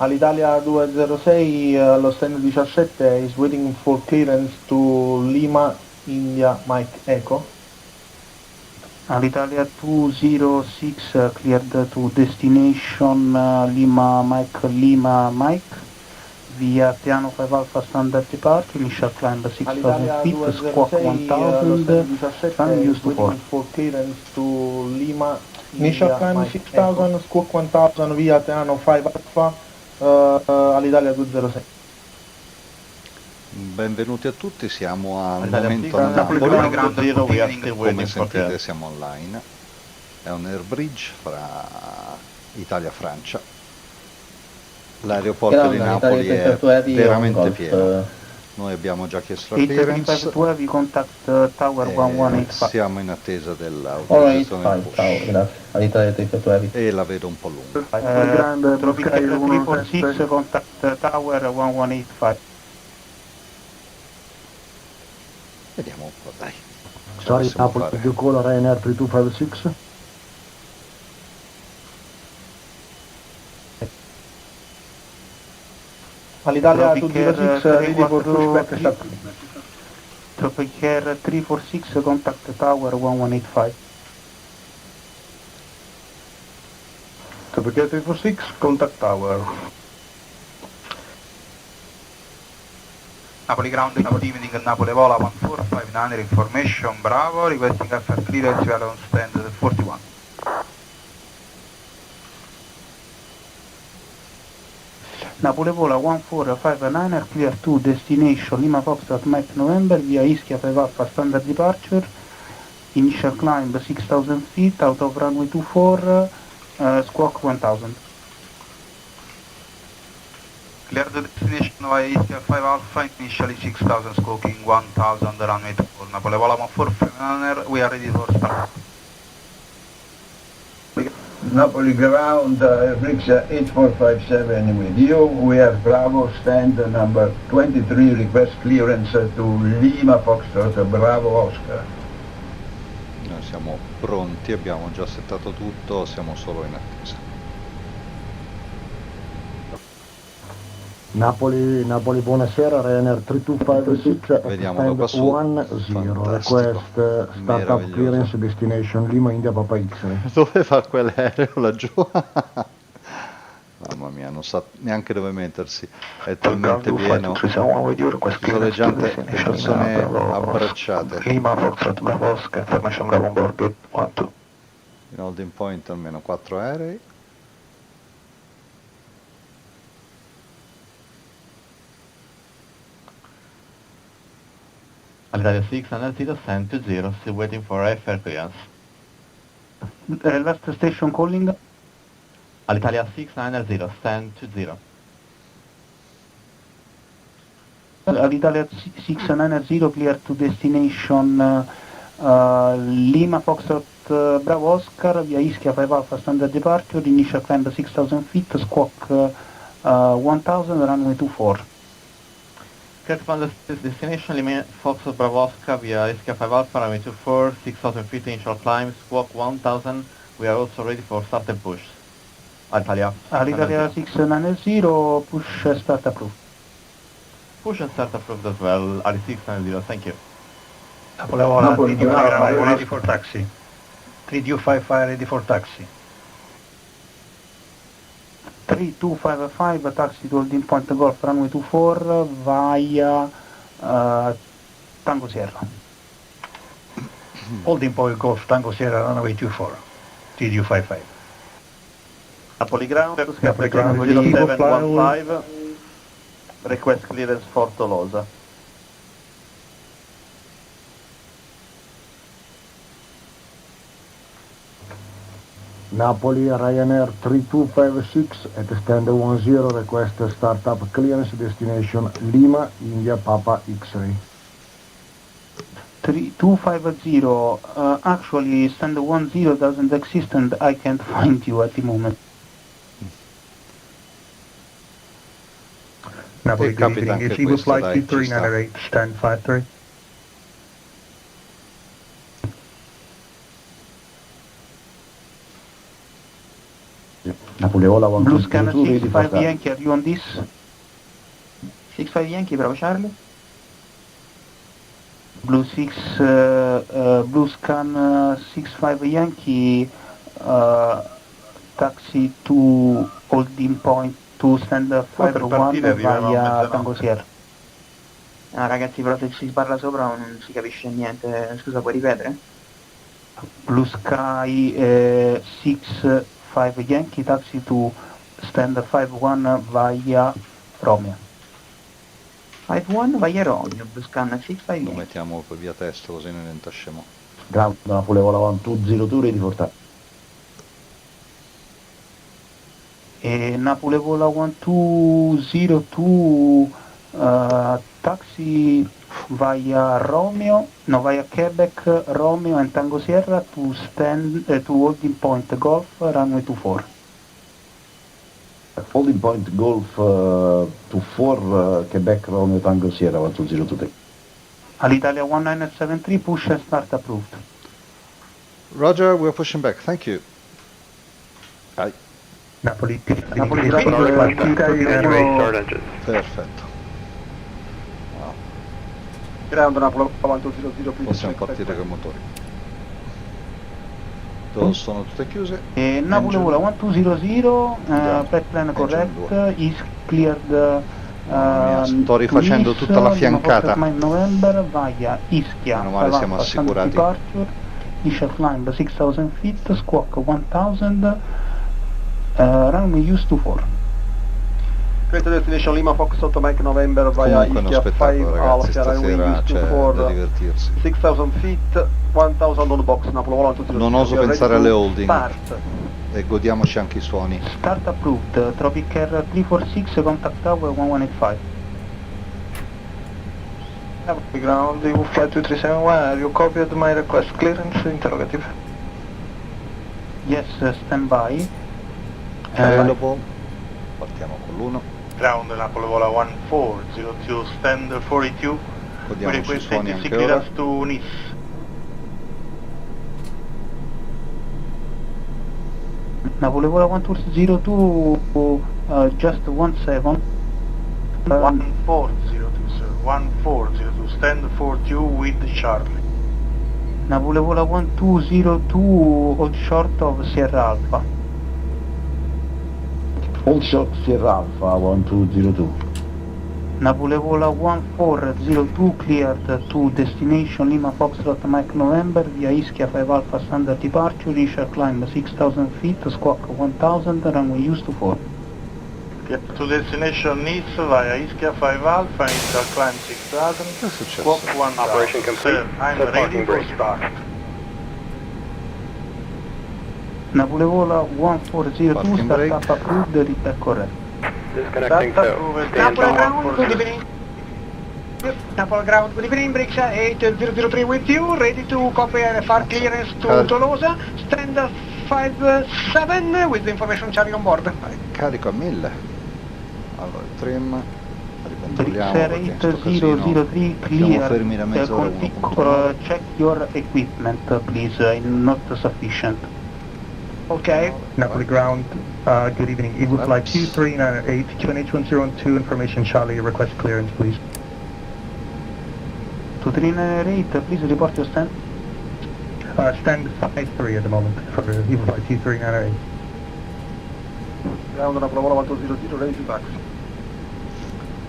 All'Italia 206, lo stand 17 is waiting for clearance to Lima, India, Mike Echo. All'Italia 206 cleared to destination Lima Mike via piano 5 Alpha standard departure, initial climb 6000 feet, squawk 1000, runway used to 4. For clearance to Lima, initial climb 6000, squawk 1000 via piano 5 Alpha, all'Italia 206. Benvenuti a tutti, siamo al All'Italia momento 6, a Napoli, ground zero, we are still come waiting for sentite clearance. siamo online, è un air bridge fra Italia e Francia. L'aeroporto di Napoli è veramente pieno, noi abbiamo già chiesto la clearance contact tower 1185. siamo in attesa dell'autorizzazione del push e la vedo un po' lunga. Tropical 346 contact tower 1185. Vediamo un po', dai. Sorry, Napoli, you call Ryanair 3256? All'Italia 206, ready for pushback. Tropic Air 346 contact tower 1185. Tropic Air 346, contact tower. Napoli ground, good evening, Napoli Vola 1459 information, Bravo, requesting FF clearance, we are on stand 41. Napoli Vola 1459 clear to destination Lima Foxtrot Mike November via Ischia 5 Alpha standard departure, initial climb 6000 feet, out of runway 24, squawk 1000. Clear the destination via Ischia 5 Alpha, initially 6000, squawking 1000, runway 24. Napoli Vola 1459, we are ready for start. Napoli ground, Riksha 8457 with you. We have Bravo stand number 23, request clearance to Lima Foxtrot, Bravo Oscar. Noi siamo pronti, abbiamo già settato tutto, siamo solo in attesa. Napoli, buonasera, Ryanair 3256, Vediamolo stand qua su. 10, Fantastico. request startup Meraviglioso. clearance destination Lima India Papa X-ray. Dove fa quell'aereo laggiù? Mamma mia, non sa neanche dove mettersi, è talmente pieno, ci sono le gente, le persone abbracciate. Lima Foxtrot Bravo Oscar, information Bravo on board, good, 1-2. In holding point almeno 4 aerei. All'Italia 690, stand 20, still waiting for FR clearance. Last station calling. All'Italia 690, stand 20. All'Italia 690 clear to destination Lima Foxtrot Bravo Oscar via Ischia 5 Alpha standard departure, initial climb 6000 feet, squawk 1000, runway 24. Cleared from the destination Lima Foxtrot Bravo Oscar via Ischia 5 Alpha, runway 24, 6000 feet initial climb, squawk 1000, we are also ready for start and push. All'Italia 690 push start approved. Push and start approved as well, Ali 690, thank you. Napoli Vola, 3D55 ready for taxi. 3255 ready for taxi. 3255 taxi to holding point Golf runway 24 via Tango Sierra. Holding point Golf Tango Sierra runway 24. 3255. Napoli ground, Napoli ground, 0715, request clearance for Toulouse. Napoli, Ryanair 3256 at stand 10, request startup clearance destination Lima India Papa X-ray. 3250, actually stand 10 doesn't exist and I can't find you at the moment. Napoli, good capita evening. anche Is Eagle questo, Flight dai, ci 2398, stand 53. Napoli Ola Blue scan 102 ready for 65 taxi. Yankee, are you on this? 65 Yankee, bravo Charlie. Blue scan 65 Yankee, taxi to holding point to stand Poi per partire 51 arriviamo a via mezzanotte. Tango Sierra. Ah, ragazzi, però se si parla sopra non si capisce niente. Scusa, puoi ripetere? Blue Sky 65 Yankee, taxi to stand 51 via Romeo. 5-1, vai a Romeo, Blue Scan 65 Lo Yankee. mettiamo poi via testa così noi ne intasciamo. Ground Napoli Ola 102 ready for taxi. E Napoli vola 1202 taxi via Romeo, no, via Quebec, Romeo and Tango Sierra to stand to holding point Golf runway 24. Holding point Golf to 4 Quebec Romeo Tango Sierra 1202. All'Italia 1973 push and start approved. Roger, we're pushing back, thank you. Dai, Napoli, Napoli perfetto. Ground Napoli 100, Possiamo partire con i motori. Sono tutte chiuse. E Napoli Engine. vola 1200, Yeah. flight plan Engine correct, 2. is cleared. Mamma mia, sto rifacendo tutta la fiancata. November via Ischia. Meno male siamo assicurati. Departure, initial climb 6000 feet, squawk 1000, runway use 24. Great Destination Lima Foxtrot Mike November via Comunque è uno Ischia 5 spettacolo ragazzi, Alpha runway stasera use c'è da 24, divertirsi. 6000 feet, 1000 on box, Napoli 100. Non oso We are pensare ready alle to holding. Start. E godiamoci anche i suoni. Start approved, Tropic Air 346, contact tower 1185. Napoli ground, EU flight 2371, have you copied my request clearance? Interrogative. Yes, stand by. Available. Partiamo con l'1. Ground Napoli vola 1402, stand 42. We Godiamoci i request suoni ATC anche ora. clearance to Nice. Napoli vola 1202, just 17. 1402, sir. 1402, stand 42 with Charlie. Napoli vola 1202, hold short of Sierra Alpha. Hold short Sierra Alpha 1202. Napoli vola 1402, cleared to destination Lima Foxtrot Mike November via Ischia 5 Alpha standard departure, initial climb 6000 feet, squawk 1000, runway use 24. To destination Nice via Ischia 5 Alpha, initial climb 6000, Che è successo? squawk 1000. Operation complete. Sir, I'm Set ready parking for brake. start. Napoli vola 1402, Parking start brake. up approved, repair correct. Disconnecting Start tow. approved. Stand Napoli by. ground, good evening. Napoli ground, good evening, Brixia 8003 with you, ready to copy FR clearance to Toulouse, stand 57 with the information Charlie on board. Carico a 1000. Allora, il trim. Ricontrolliamo Brixer perché in sto casino 8003 siamo clear, fermi da mezz'ora 1.9. check your equipment please, not sufficient. Okay. Napoli ground, good evening. Eagle flight 2398, QNH 102, information Charlie, request clearance please. 2398, please report your stand. Stand 53 at the moment for Eagle flight 2398. Ground Napoli 100, ready to taxi.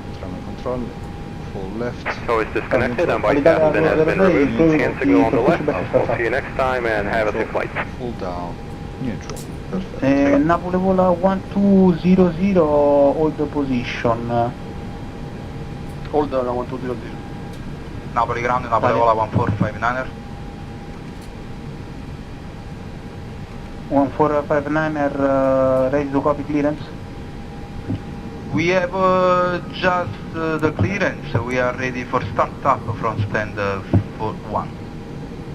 Entriamo i controlli. Full left. Tow is disconnected and by captain has been removed. Hand signal on the left. We'll see you next time and have a safe flight. Full down. Neutral. Perfetto. Napoli vola 1200, hold the position. Hold 1200. Napoli ground, Napoli vola 1459er. 1459er, ready to copy clearance. We have just the clearance, we are ready for start-up from stand 1.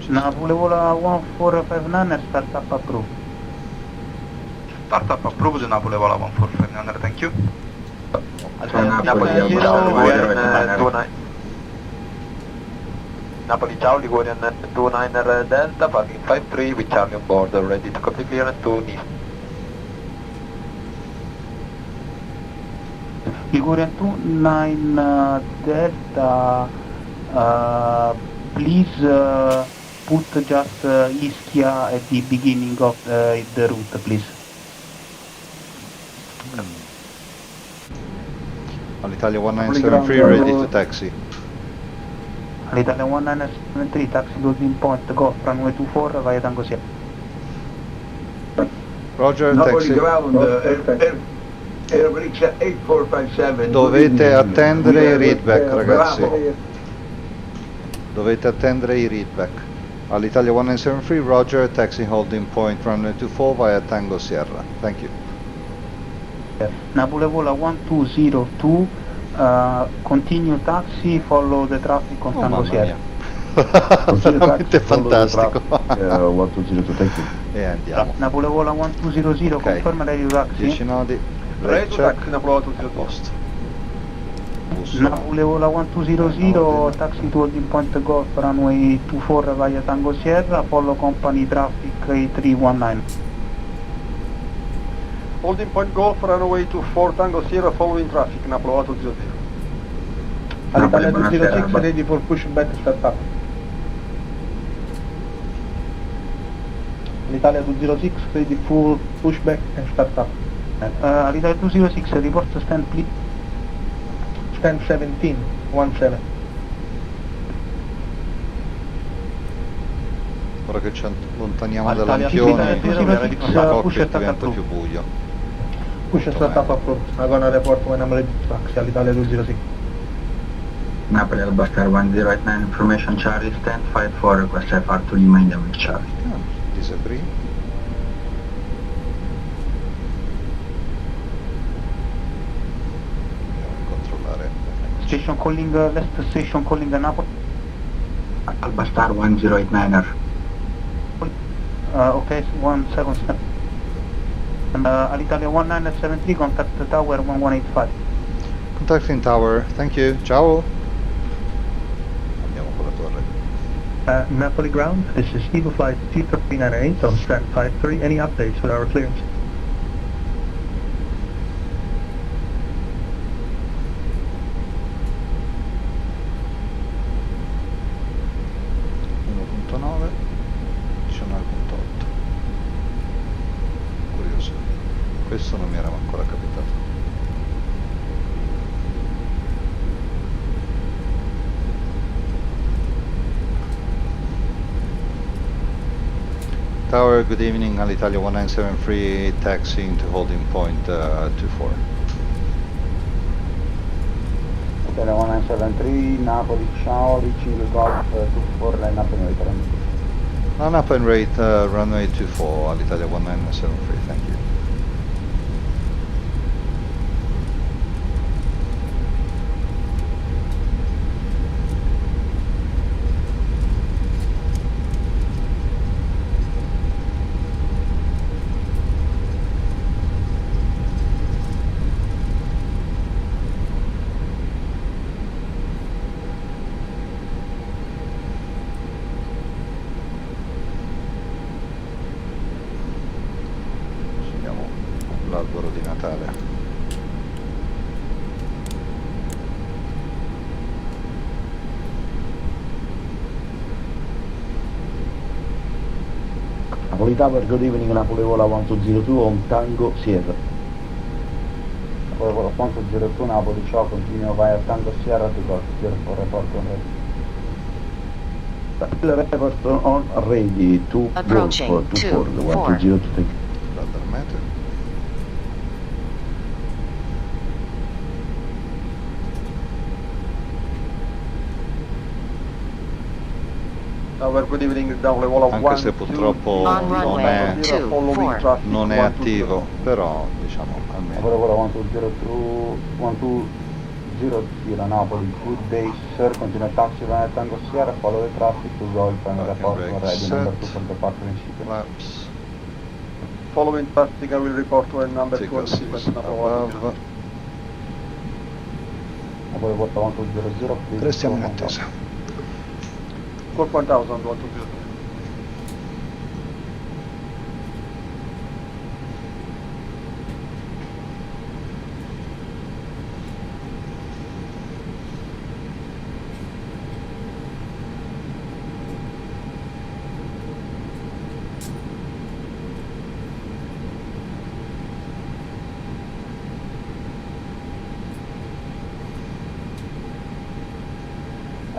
Napoli vola 1459er, start up approved. Start-up approved, Napoli vola 1459er, thank you. Napoli ciao, Ligurian 29er Delta, parking 53 with Charlie on board, ready to copy clearance to Nice. Ligurian 29 Delta, please put just Ischia at the beginning of the route, please. All'Italia 1973, ready to taxi. All'Italia 1973, taxi loading point, Golf runway 24 via Tango Sierra. Roger, Napoli taxi. ground, Airbus 8457. Dovete attendere i readback, ragazzi. Bravo. Dovete attendere i readback. All'Italia 1973, Roger, taxi holding point runway 24 via Tango Sierra. Thank you. Napoli vola 1202, continue taxi, follow the traffic con Tango mamma Sierra. Veramente fantastico. 102 taxi. E andiamo. Napoli vola 1200, Ok. conferma radio taxi. 10 nodi. Ready Brake to check. taxi, Napoli 202. A posto. Busso. Napoli vola 1200, taxi to holding point Golf runway 24 via Tango Sierra, follow company traffic 8319. Holding point Golf, runway 24 Tango Sierra, following traffic, Napoli 200. All'Italia Napoli, 206, buonasera. ready for pushback startup. L'Italia 206, ready for pushback and startup. All'Italia 206, report stand please. Stand 17, 17. Ora che ci allontaniamo All'Italia dall'ampione, 206, il push cockpit attack diventa approved. più buio. Push and startup approved. I'm gonna report when I'm ready to taxi. All'Italia 206. Napoli Airbus 1089 information Charlie stand 54 request FR to Lima India Charlie. Disagree. Andiamo a controllare. Station calling, left station calling Napoli. Airbus 1089er. Okay, 1 second step. All'Italia 1973, contact the tower 1185. Contacting tower, thank you. Ciao. Andiamo con la torre. Napoli ground, this is Eagle Flight 2398 on stand 53. Any updates with our clearance? Curioso. Questo non mi era ancora capitato. Tower, good evening, Alitalia 1973, taxiing to holding point 24. Hotel 1973, Napoli, ciao, reaching the Golf 24, line up and rate runway. Line up and rate runway 24, Alitalia 1973, thank you. L'albero di Natale. Napoli Tower, good evening, Napoli Vola 1202 on Tango Sierra. Napoli Vola 1202, Napoli, ciao, continue via Tango Sierra to Golf, report on ready. Report on ready to Golf 24, 120 to take. Dal meteo. Tower, good evening, Napoli Vola 1, Anche se purtroppo non è attivo, però diciamo almeno. Napoli Vola 1202, 1200, Napoli, good day sir, continue taxi via Tango Sierra, follow the traffic to Golf and report on ready, number 2 for departure in sequence. Flaps. Following traffic, I will report when number 2 Sequence in sequence, is Napoli Vola above. Napoli Vola 1200, please. Restiamo in attesa. Golf 1000, 1200.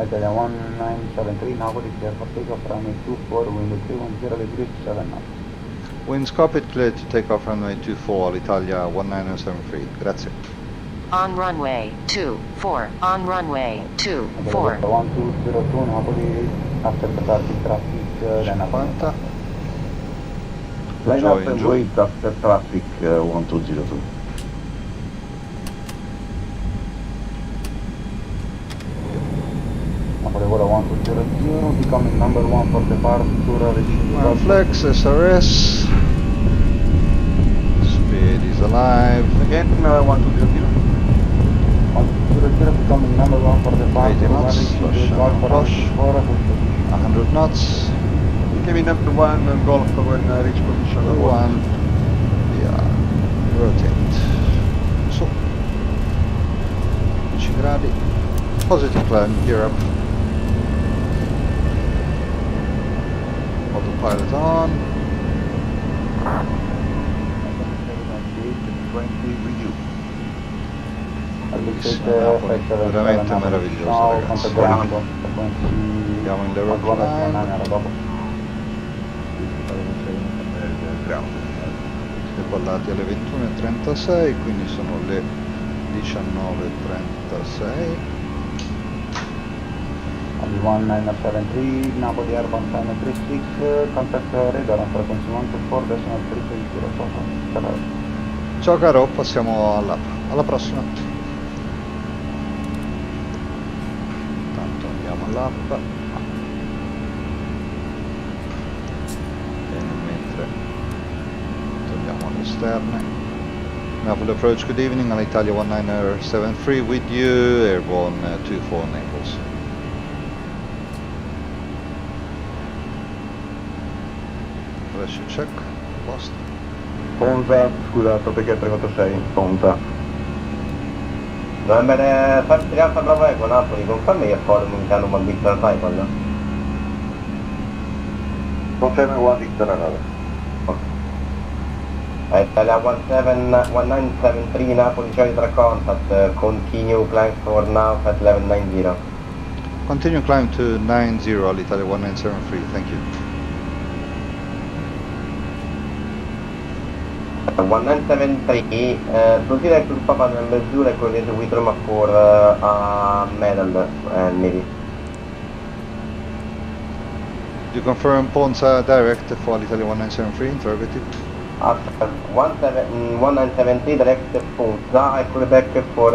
Italia 1973, Napoli, clear for takeoff, runway 24, wind 310 degrees, 7 knots. Winds copied, clear to take off runway 24, Italia 1973. Grazie. On runway 24, on runway 24. 1202 Napoli, after departing traffic, then up. 50. Line up and wait after traffic 1202. Napoli Volo 1200, becoming number 1 for departure, Flex, SRS. Speed is alive. Again, 1200. 1200, becoming number 1 for departure, 80 knots, push. 100 knots. Becoming number 1 Golf when reach position 1. Yeah. Rotate. So. 10 gradi. Positive climb, gear up. Autopilot on. 20 review. Veramente meraviglioso, ragazzi. Andiamo in level climb. Decollati alle 21:36, quindi sono le 19:36. 1973, Napoli Airbus 936, contact radar on frequency 124.360. Ciao caro, passiamo all'app. Alla prossima. Intanto andiamo all'app. E mentre togliamo le esterne. Napoli approach, good evening, all'Italia 1973 with you, airborne 24 Naples. Pressure check, posto. Ponza, scusa, Topic 346, Ponza. November 53 Alfa Bravo Eco, Napoli, conferma your following Canon 1 Victor arrival. Conferma 1 Victor arrival. Italia 1973 Napoli, Charlie tra contact, continue climb for now at 1190. Continue climb to 90 all'Italia 1973, thank you. 1973, proceed to Papa November Zulu and coordinate with Roma for a medal, maybe. Do you confirm Ponza direct for all'Italia 1973, interrogative? After 1973 direct Ponza, I call back for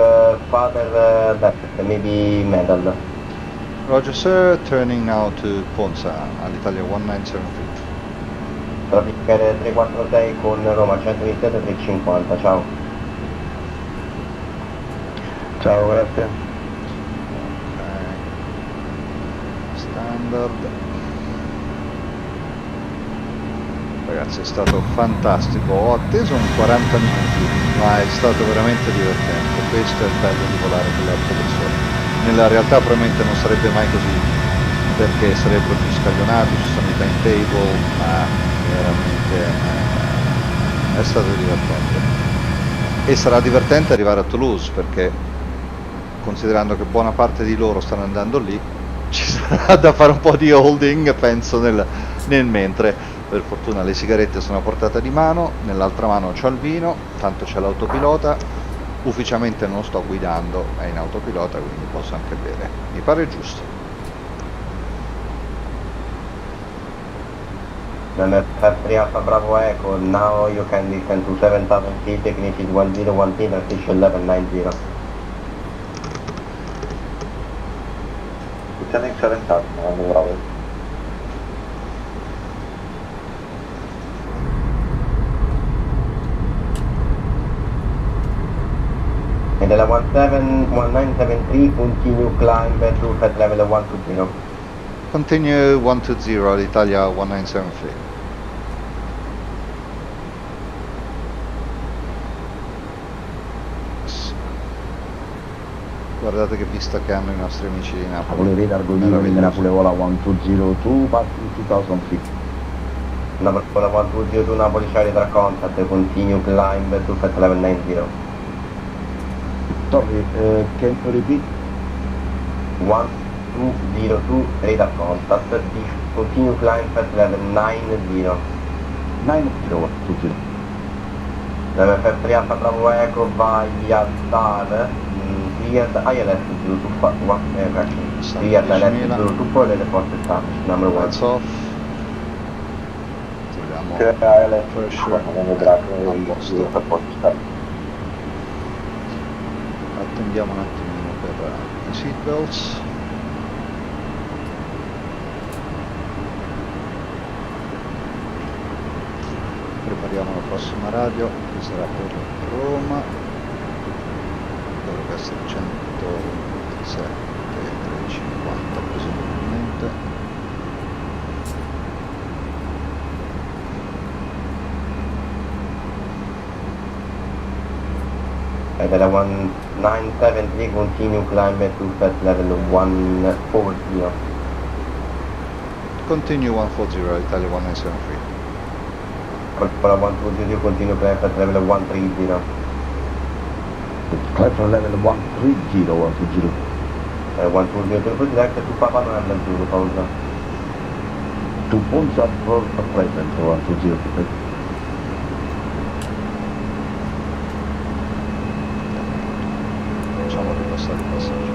further depth, maybe medal. Roger sir, turning now to Ponza all'Italia 1973. Traffic 346 con Roma 127 350, ciao. Ciao, grazie. Okay. Standard. Ragazzi, è stato fantastico, ho atteso un 40 minuti, ma è stato veramente divertente. Questo è il bello di volare con le altre persone. Nella realtà probabilmente non sarebbe mai così, perché sarebbero più scaglionati, ci sono i timetable, ma veramente è stato divertente. E sarà divertente arrivare a Toulouse, perché considerando che buona parte di loro stanno andando lì, ci sarà da fare un po' di holding, penso, nel mentre. Per fortuna le sigarette sono a portata di mano, nell'altra mano c'ho il vino, tanto c'è l'autopilota, ufficialmente non sto guidando, è in autopilota, quindi posso anche bere, mi pare giusto. November 3 Alpha Bravo Echo, now you can descend to 7000 feet, ignition 1010, official 1190. Descending 7000, Bravo. E della 1973 continue climb to flight level 120. Continue 120 all'Italia 1973. Guardate che vista che hanno i nostri amici di Napoli. Napoli radar good evening, Napoli Vola 1202, passing 2000 feet. Napoli Vola 1202, Napoli Charlie tra contact, continue climb to flight level 90. Sorry, can you repeat? 202, radar contact, continue climb at level 90. 90, Level FF 3 Alpha Bravo Echo via SAR, cleared ILS 025, cleared ILS 024 e report established, number 1. Lights off. Togliamo pressure a posto. Attendiamo un attimino per i seatbelts. Prepariamo la prossima radio, che sarà per Roma, dovrebbe essere 127 e 350 presumibilmente. Della 1973 continue climb to flight level 140. Continue 140, Italia 1973. Para 120 continue climb at level 130. Climb from level 130, 120. 120 to direct to Papa November 0, pausa. 2 points up for present, 120. Facciamo ripassare i passeggeri.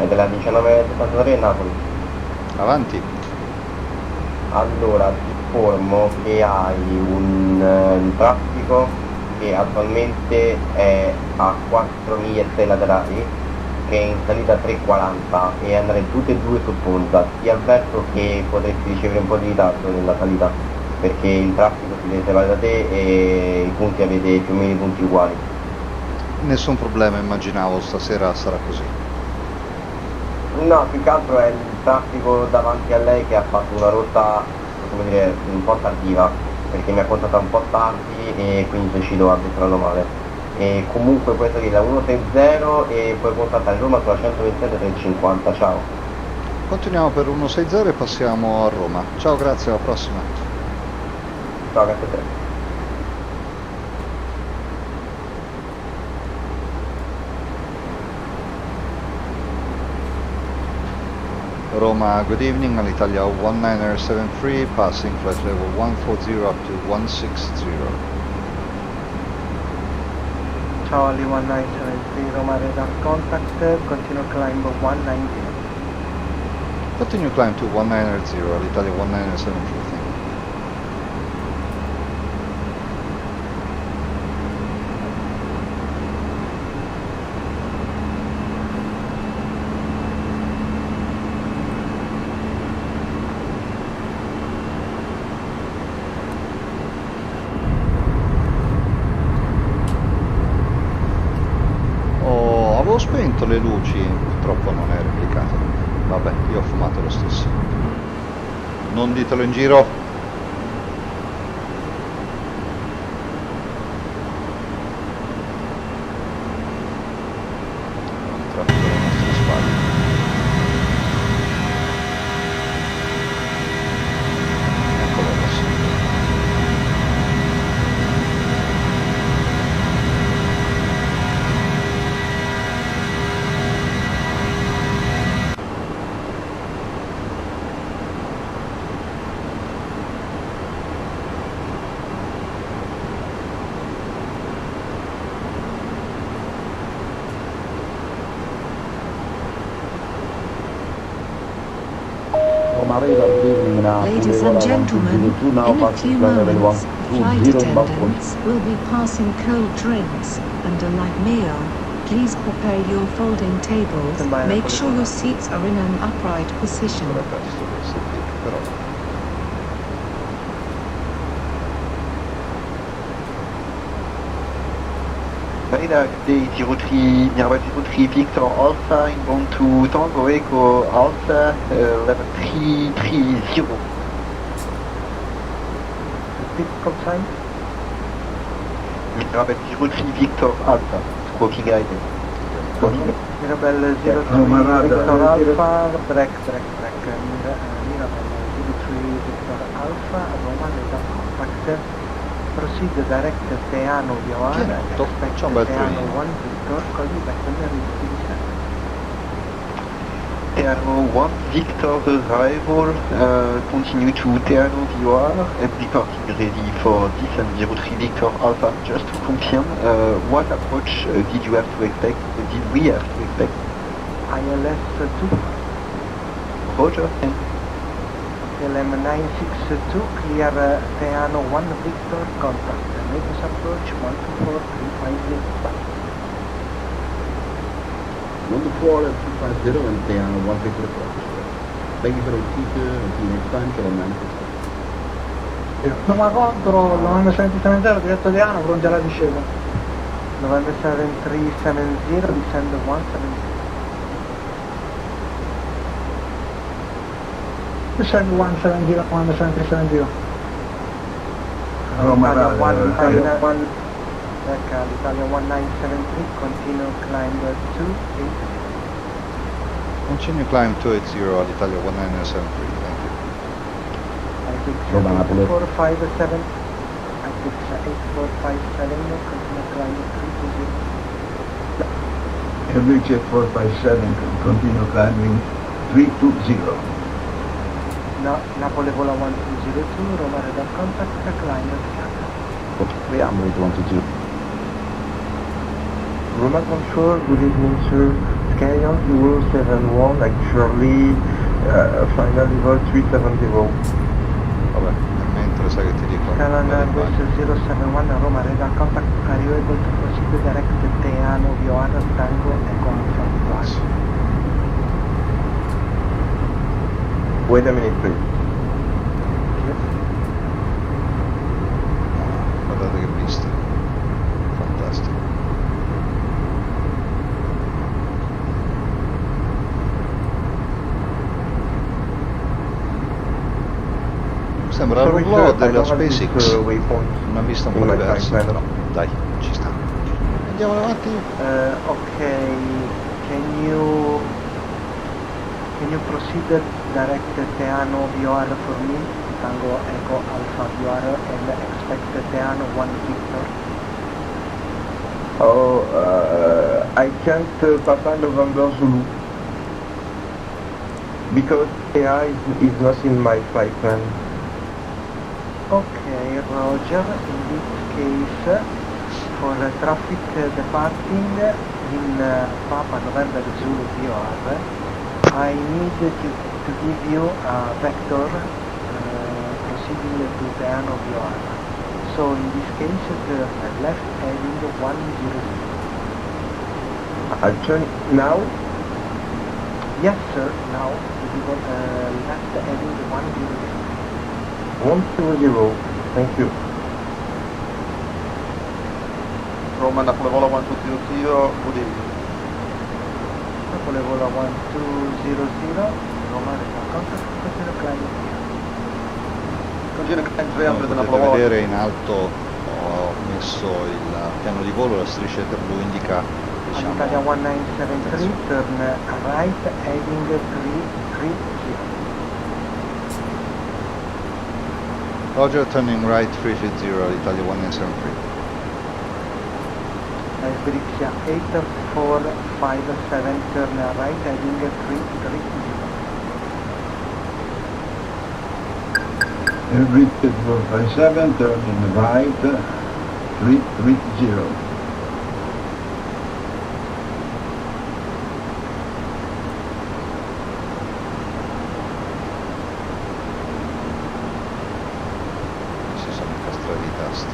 Della 1973 Napoli. Avanti. Allora ti informo che hai un traffico che attualmente è a 4 miglia e 6 laterali, che è in salita 340 e andare tutte e due su punta. Ti avverto che potresti ricevere un po' di ritardo nella salita perché il traffico si deve separare da te e i punti avete più o meno i punti uguali. Nessun problema, immaginavo stasera sarà così. No, più che altro è il traffico davanti a lei che ha fatto una rotta, come dire, un po' tardiva, perché mi ha contattato un po' tardi e quindi sono riuscito a addestrarlo male. E comunque puoi salire la 160 e puoi contattare Roma sulla 127 350, ciao. Continuiamo per 160 e passiamo a Roma. Ciao, grazie, alla prossima. Ciao, grazie a te. Roma, good evening, all'Italia 1973, passing flight level 140 up to 160. Ciao Ali 1973, Roma radar contact, continue climb 190. Continue climb to 190, all'Italia 1973, thank you. Avevo spento le luci, purtroppo non è replicato. Vabbè, io ho fumato lo stesso. Non ditelo in giro. Traffico alle nostre spalle. Eccolo adesso. Ladies and gentlemen, in a few moments, flight attendants will be passing cold drinks and a light meal. Please prepare your folding tables. Make sure your seats are in an upright position. Radar Day 03, nearby 03 Victor Alpha, inbound to Tango Echo Alpha, level 330. Repeat call sign. Mirabel 03 Victor Alpha, squawking guided. Mirabel 03 Victor Alpha, break, Mirabel proceed direct Teano Vioara, expect C'è un bel Teano trenino. 1 Victor, call you back when you're ready to descend. Teano 1 Victor arrival, continue to Teano VR and departing ready for descent 03 Victor Alpha. Just to confirm, what approach did you have to expect? Did we have to expect? ILS 2, Roger. LM 962, clear Teano 1 Victor, contact. Latest approach 124-350. 124-350 and Teano 1 Victor approach. Thank you for the repeat until next time, Kilo 962. Roma contro, November 7370, diretto Teano, pronti alla discesa. November 7370, descend 170. Descend 170, November 7370. Roma Italia Rally, 191, Italia 1973, continue climb 280. Continue climb 280 all'Italia 1973, thank you. Roma Napoli. 8457, Alex 8457, continue climb 320. Airbricks 8457, continue climbing 320. Napoli vola 1202, Roma radar contact, climb 300. Reamo 22. Roma Control, good evening sir. Sky on Euro 71, actually final level 370. Vabbè, mentre sai che ti dico. Scalan West 071, Roma radar contact, are you able to proceed direct Teano Vioara Tango Echo Alpha? Wait a minute please. Guardate che pista. Fantastico. Sembra il rouleau della SpaceX, una vista un po' diversa, però dai, ci sta. Andiamo avanti. Okay, can you proceed direct Teano Vioara for me, Tango Echo Alpha Vioara, and expect Teano 1 Victor? Oh, I can't Papa November Zulu because AI is not in my flight plan. Okay, Roger. In this case, for traffic departing in Papa November Zulu VR, I need to give you a vector proceeding to Teano VR. So in this case, turn left heading 100. Actually, now? Yes, sir. Now, left heading 100. 120, thank you. Roma Napoli vola 1200, good evening. Napoli vola 1200, Roma radar contact, continue climbing. Continue climb 300 Come Napoli potete vola. vedere in alto ho messo il piano di volo, la striscetta blu indica, diciamo, Italia 1973, turn right heading 330. Roger, turning right 330, Italia 1973. Brixia 8457, turn right heading 330. Airbricks 8457, turning right 330. Si sono incastrati i tasti.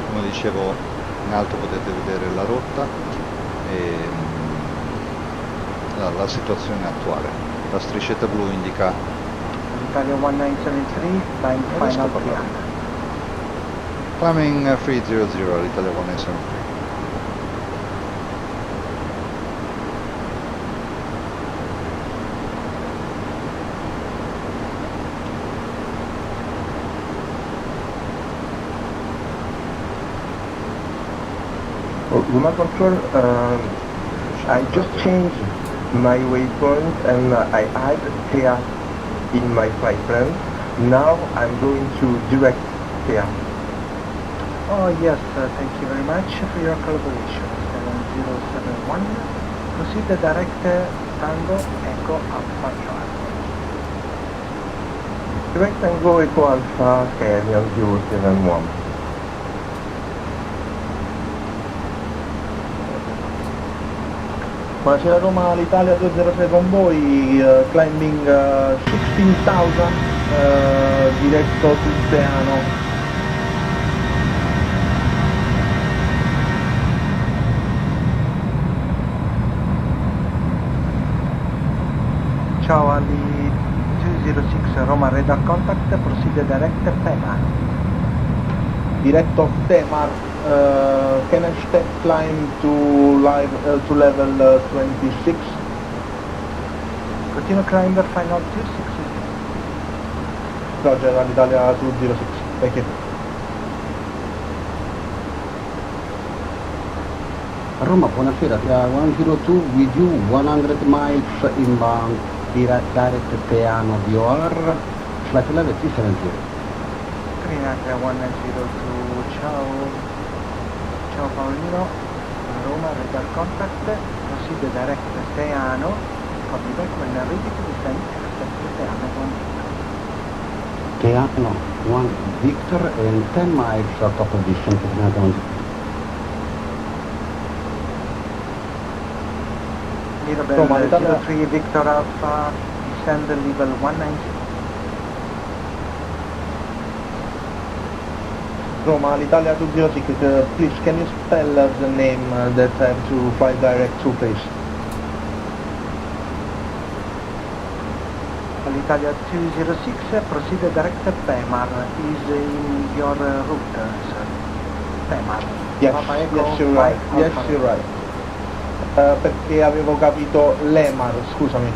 Come dicevo, in alto potete vedere la rotta e la situazione attuale. La striscetta blu indica Italia 1973, climb final 300. Climbing 300, Italia 1973. Lima control, I just changed my waypoint and I add TEA in my flight plan. Now I'm going to direct TEA. Oh yes, thank you very much for your collaboration. 7071, proceed the direct Tango Echo Alpha Charlie. Direct Tango Echo Alpha Canyon 071. Buonasera Roma, l'Italia 206 con voi, climbing 16,000, diretto sul Teano. Ciao Ali 206 Roma radar contact, proceed direct Temar. Diretto Temar, can I step climb to level 26? Continue climb final 260. Roger, all'Italia 206, thank you. Roma, buonasera, Tia 102 with you, 100 miles inbound, direct Teano VOR, flight level 370. Trinacria 102, ciao. Ciao Paolino, Roma radar contact, proceed direct Teano, copy back when ready to descend, accept Teano 1 Victor. Teano 1 Victor and 10 miles out of distance, Teano 1 Mirabel 03 Victor Alpha, descend level 190. Roma, l'Italia 206, please can you spell the name that I have to fly direct to, please? L'Italia 206, proceed direct Pemar, is in your route, sir. Pemar. Yes, yes, you're right. Yes, you're right. Perché avevo capito Lemar, scusami.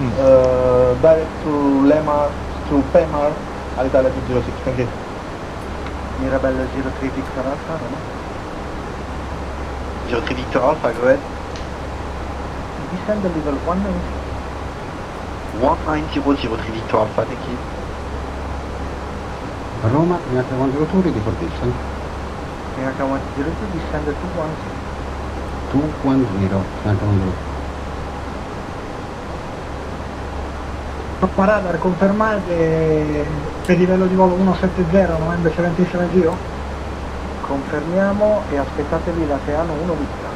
Direct to Lemar, to Pemar, all'Italia 206, thank you. Mirabelle 03 Victor Alpha, Roma. 03 Victor Alpha, go ahead. Descend level 190. 1900 03 Victor Alpha, thank you. Roma, Trinacria 102, ready for descent. Trinacria 102, descend 210. 210, Trinacria 102. Troppa radar, confermate per livello di volo 170, novembre 770? Confermiamo e aspettatevi la Teano 1 Victor.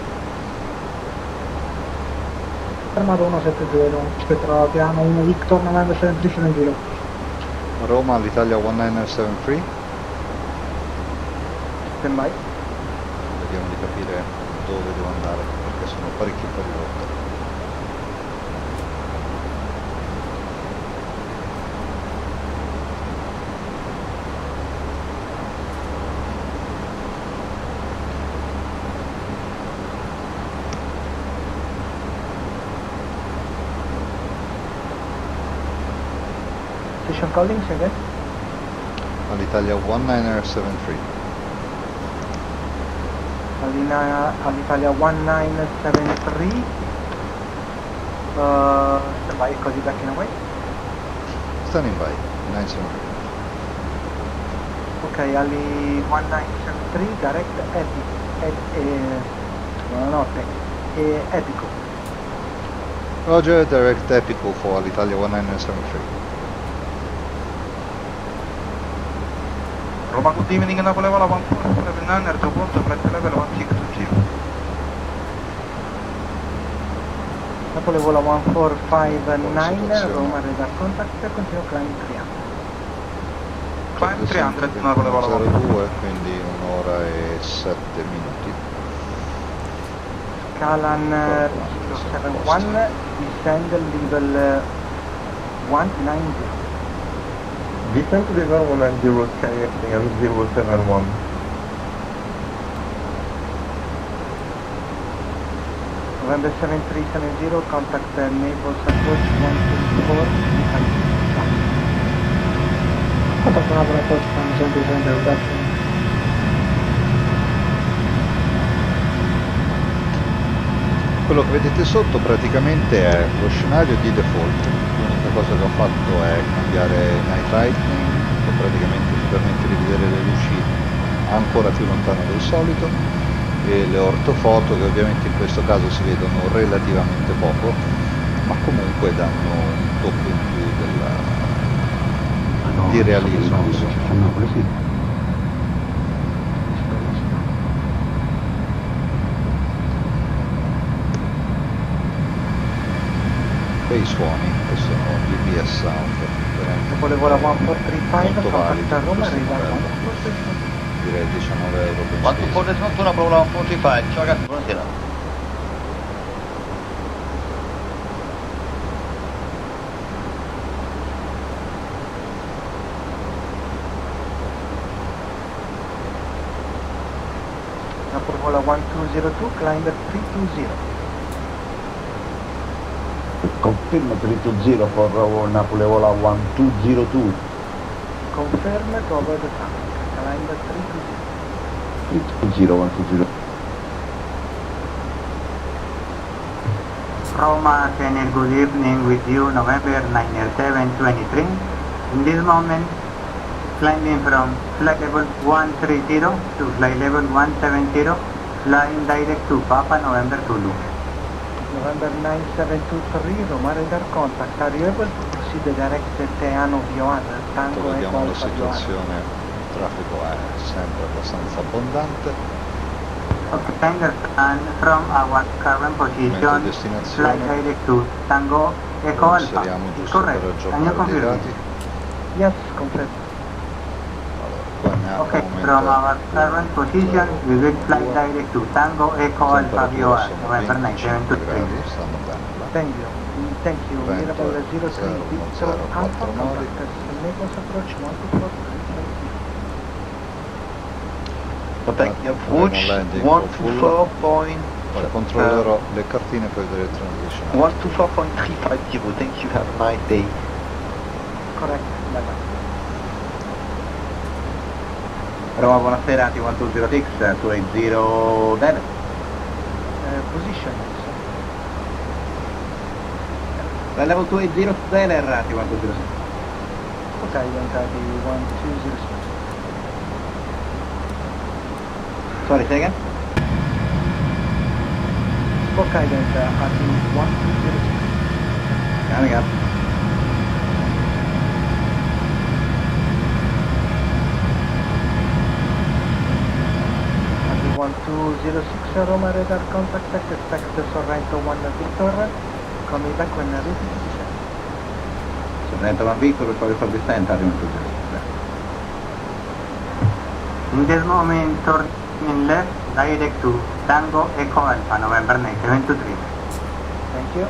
Confermato 170, aspetterò la Teano 1 Victor, novembre 770. Roma, l'Italia 1973. Stand by. Vediamo di capire dove devo andare, perché sono parecchio fuori rotta. Station calling, second. All'Italia 1973. All'Italia 1973. Stand by, call you back in a way. Standing by, 973. Ok, Ali 1973, direct buonanotte, Epico. Roger, direct Epico for all'Italia 1973. Roma, good evening, Napoli, Vola 1479, airport, flight level 1620. Napoli vola 1459, Roma radar contact, continue climb 300. Climb 300, Napoli vola 02, quindi un'ora e 7 minuti. Calan 071, descend level 190. Descent to level 190, carrier clearance 071. November 7370, contact Naples approach 124. Contact Napoli approach 17370, reduction. Quello che vedete sotto praticamente è lo scenario di default. L'unica cosa che ho fatto è cambiare Night Lightning, che praticamente mi permette di vedere le luci ancora più lontano del solito, e le ortofoto che ovviamente in questo caso si vedono relativamente poco, ma comunque danno un tocco in più di realismo. Bei suoni, che sono l'IVAO sound, Volevo la 1435, molto validi contact Roma, in questo Rida. modello. Direi 19 euro per Quanto spesa. fuori sotto una prova 45, ciao ragazzi, buonasera. Napoli 1202, climber 320. Confirm 320 for Napoli 1202. Confirm to avoid the traffic, climber 320. 320, 120. Roma, Channel, good evening with you, November 90723. In this moment, climbing from flight level 130 to flight level 170, flying direct to Papa, November Toulouse. November 9723, Roma radar contact. Are you able to proceed direct to Teano Vioan, Tango Eco Vediamo la Alfa Vioan? situazione, il traffico è sempre abbastanza abbondante. Okay, climbers, and from our current position, fly direct to Tango Eco Lo Alfa. inseriamo giusto Correct. per Can you aggiornare i confirm? dati. Yes, confirm. Qua ne ha Okay, from our current position, we will fly direct to Tango Eco Alfa Vioan, November 9723. Stanno bene là. Thank you. Thank you. Mirabel 03, Victor Alpha, contact Naples approach 124. Contact the approach 124 point. Ora controllerò le cartine per vedere il transition. 124.350, thank you, have a nice day. Correct, bye-bye. Roma, buonasera, T1206, 280 Denver. Position. Level 280 Denver, T1206. Okay, Yankee 1206. Sorry, say again? Okay, Delta, at 1206. Coming up. At 1206, Roma radar contact, expect Sorrento 1 Victor, coming back when ready to descend. Sorrento 1 Victor, sorry for descent, T1206. In this moment, turning left, direct to Tango Eco Alpha, November 923. Thank you.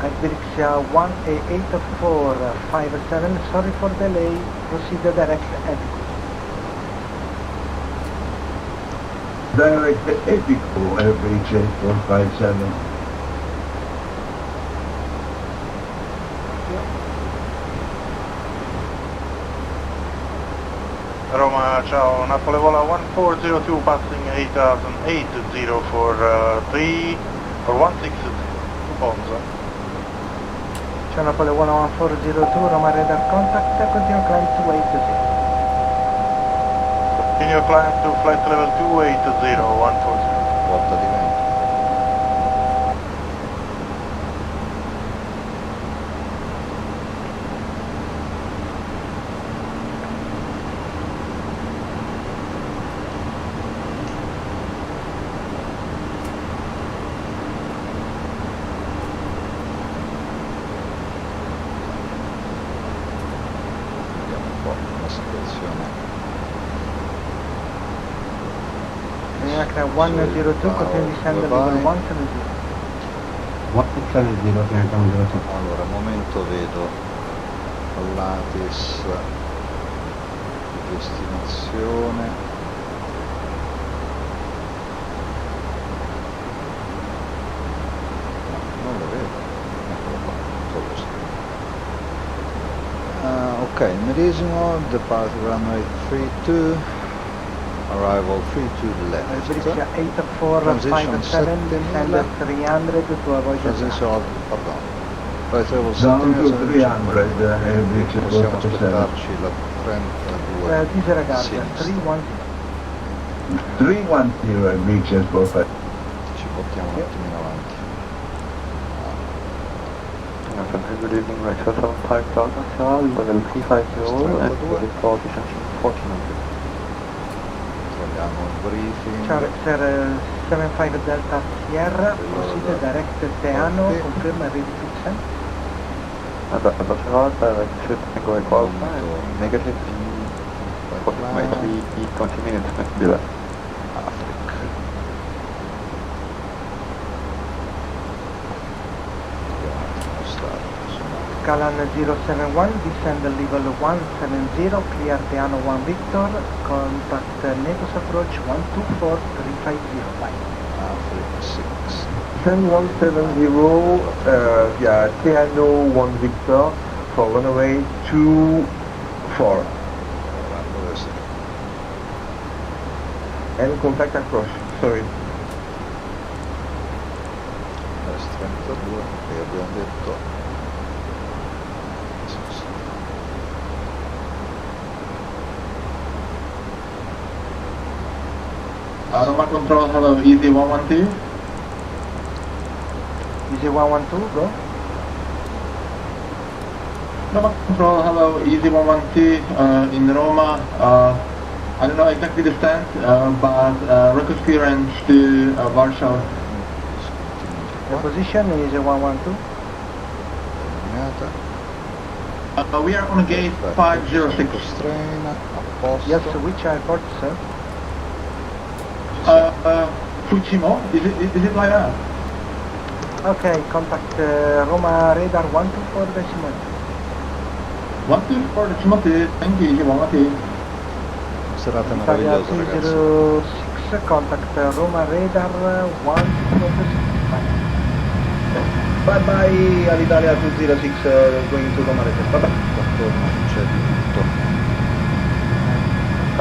Iberixia 1A8457, sorry for delay, proceed direct Epico. Direct Epico, average 8457. Roma, ciao, Napoli vola 1402 passing 8080 for 160 Ponza. Ciao Napoli 11402, Roma radar contact, continue climb to 80. Continue climb to flight level 280, 140. Porta di vento. Vediamo un po' la situazione. Aircraft 102, continue descend level 170. 170, Allora, al momento vedo all'ATIS di destinazione. Non lo vedo. Eccolo qua, Toulouse. Ok, il medesimo, departure runway 32, arrival 32 left. Bridge 8457, descend 300 to avoid the Transition, pardon. Right level Down to 70, 300, bridge possiamo 457. aspettarci la 32 disregard, sinistra. 310. 310, bridge 457. Ci portiamo un attimino avanti. Good evening, Rexha 75000, sir, level 350 and report descension 1400. Togliamo il briefing. Ciao Rexer 75 Delta Sierra, proceed direct Teano, confirm ready to descend. Lateral, direct ship Tango Echo Alpha, and negative approximately 20 minutes delay. Scalan 071, descend level 170, clear Teano 1 Victor, contact Naples approach 124350. Africa 6. 10170, via Teano 1 Victor for runway 24. And contact approach, sorry. S32, che abbiamo detto. Roma Control, hello, Easy 112. Easy 112, go. Roma Control, hello, Easy 112 in Roma. I don't know exactly the stance, but request clearance to Warsaw. The position is 112. We are on gate 506. Yes, which airport, sir? Fucimo, is it like that? Okay, contact Roma radar 124 decimal. 124 decimal 2, thank you, Easy 112. Serata Italia meravigliosa, ragazzi. 206, contact Roma radar 124 decimal. Bye bye all'Italia 206 going to Roma Radar. Bye bye. Attorno c'è di tutto.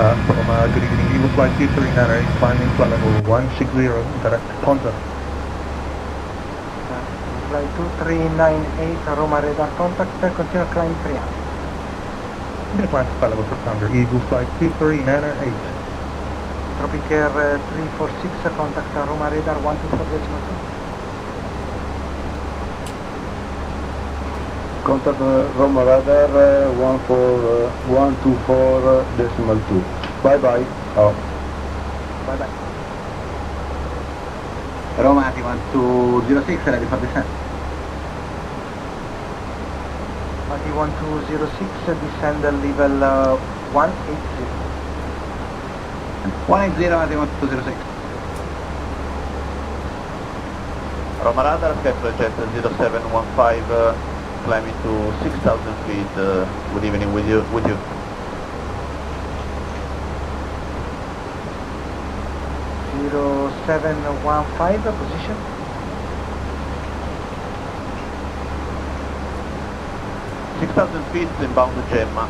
Good evening, Eagle Flight 2398, climbing flight level 160, direct Ponza. Flight 2398, Roma radar contact, continue climb 300. Midland flight level 600, Eagle Flight 2398. Tropic Air 346, contact Roma radar 124.2. Contact Roma radar 124.2. Bye bye. Oh. Bye bye. Roma T1206, ready for descent. 1206, descend level 180. 180 T1206. Roma Radar, Kepler Jet 0715, climbing to 6,000 feet. Good evening with you. 0715, position. feet inbound to Gemma.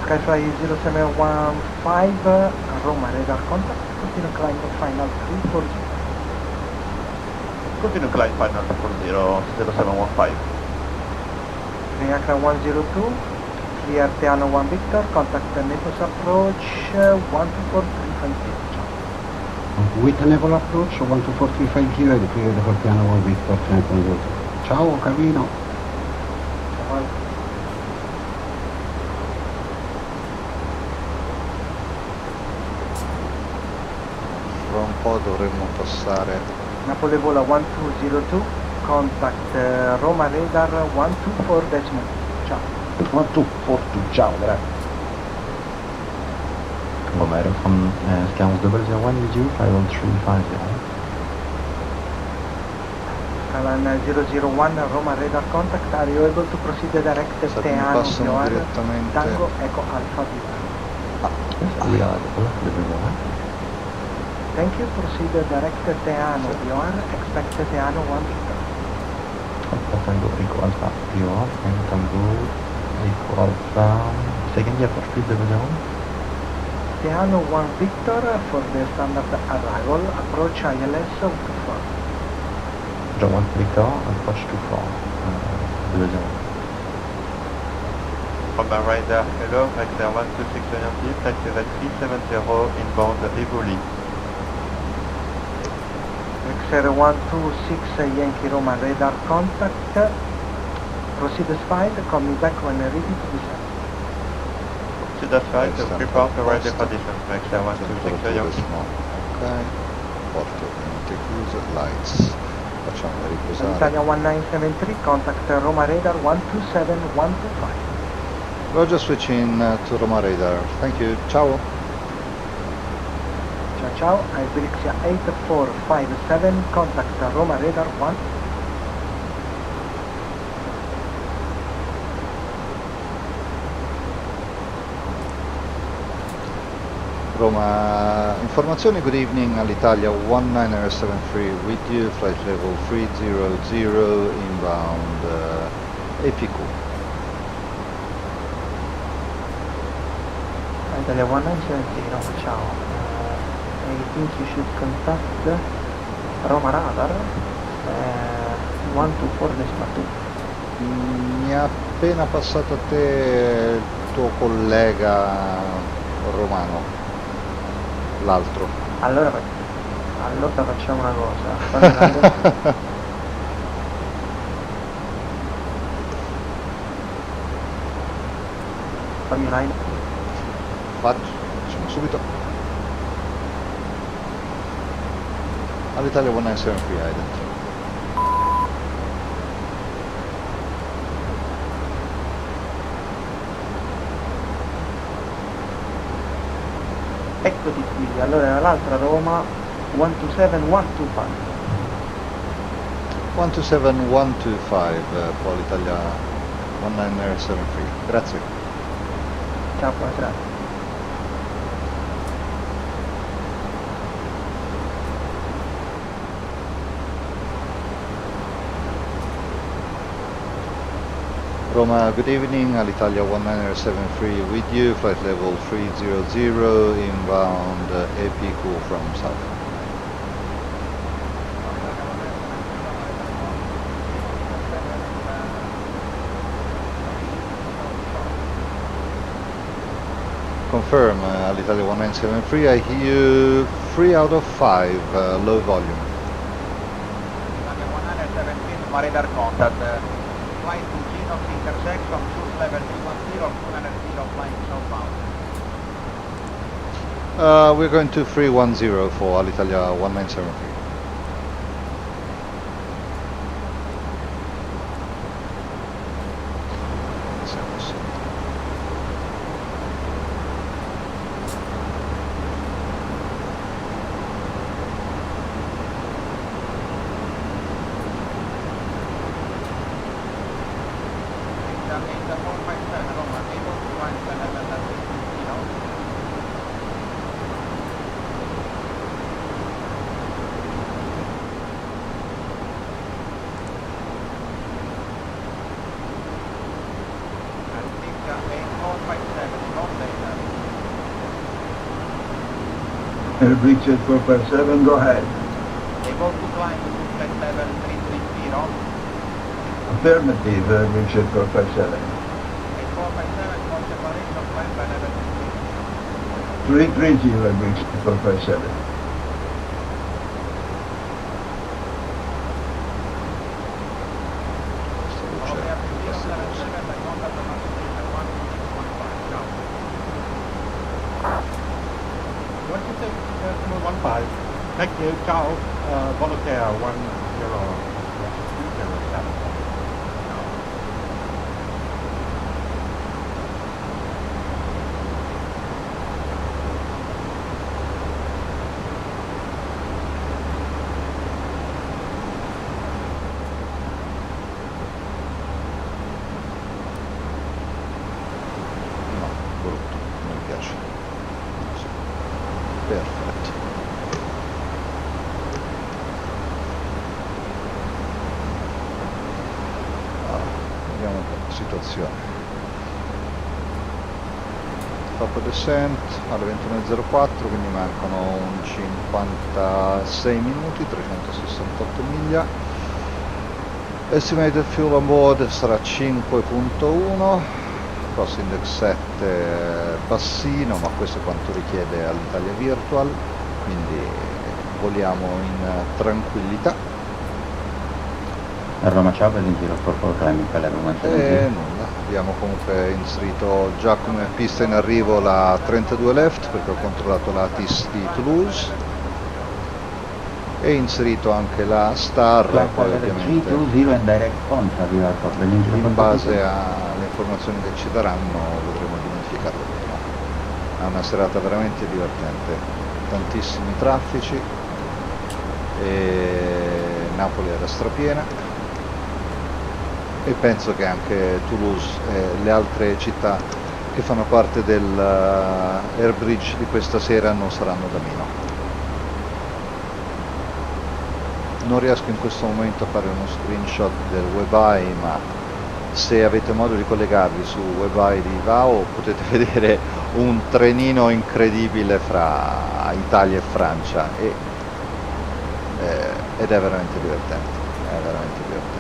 Skyfly 0715, Roma radar contact, continue climb to final 340. Continue climb final 340, 0715. Reactor 102, clear Teano 1 Victor, contact Naples approach 124350. With Napoli approach 124.350 e clear the Piano 1 Victor 3.0. Ciao Carlino. Fra un po' dovremmo passare. Napoli vola 1202, contact Roma radar 124 decimal. Ciao. 124, ciao, grazie. Romero from Scams 001 with you, 51350. Alan 001, Roma radar contact, are you able to proceed direct Teano passano VR, direttamente. Tango Echo Alpha VR? We are living on. Thank you, proceed direct Teano VR, expect Teano 1 Victor. Tango Echo Alpha PR and Tango Echo Alpha. Second year for speed level 1. Teano 1 Victor for the standard arrival, approach ILS 24. John 1 Victor, approach 24. Level 1. From radar, hello, vector 126 oriented, taxi at 370 inbound Tivoli. XR 126 Yankee Roma radar contact, proceed as filed, call me back when ready to descend. To that side, so prepare to ready for descent, vector 126 oriented. Ok, porto chiuse, lights, facciamo riposare. Italia 1973, contact Roma radar 127 125. Roger, switching to Roma radar. Thank you. Ciao. Ciao ciao, Iberixia 8457, contact Roma radar 1. Roma, informazioni, good evening, all'Italia 19073 with you, flight level 300, inbound APQ. Italia 1970, ciao. I think you should contact Roma radar 124.2. Mi ha appena passato a te il tuo collega romano, l'altro. Allora facciamo una cosa. Fammi un line. Facciamo subito. All'Italia 197 ident. Eccoti qui, allora era l'altra Roma 127 125. 127 125 poi l'Italia 1973. Grazie. Ciao, buonasera. Roma, good evening, Alitalia 1973 with you, flight level 300, inbound APQ from south. Confirm, Alitalia 1973, I hear you 3 out of 5, low volume. Italia 117, radar contact. Flight to Genox intersection, choose level 310, 200 flying southbound. We're going to 310 for Alitalia 1973. Airbus 457, go ahead. Able to climb to flight level 330. Affirmative, Airbus 457. 457, for separation, climb by level 330, Airbus 457. Thank you, ciao, Voltaire 1007. situazione. Top descent alle 21.04, quindi mancano un 56 minuti, 368 miglia. Estimated fuel on board sarà 5.1, cost index 7 bassino, ma questo è quanto richiede all'Italia Virtual, quindi voliamo in tranquillità. Roma ciao per il giro for climbing per la Roma Nulla, abbiamo comunque inserito già come pista in arrivo la 32 left perché ho controllato la TIS di Toulouse e inserito anche la Star, poi ovviamente in base alle informazioni che ci daranno vedremo di modificarlo prima. È una serata veramente divertente, tantissimi traffici e Napoli era strapiena. E penso che anche Toulouse e le altre città che fanno parte del Air Bridge di questa sera non saranno da meno. Non riesco in questo momento a fare uno screenshot del WebEye, ma se avete modo di collegarvi su WebEye di IVAO potete vedere un trenino incredibile fra Italia e Francia ed è veramente divertente, è veramente divertente.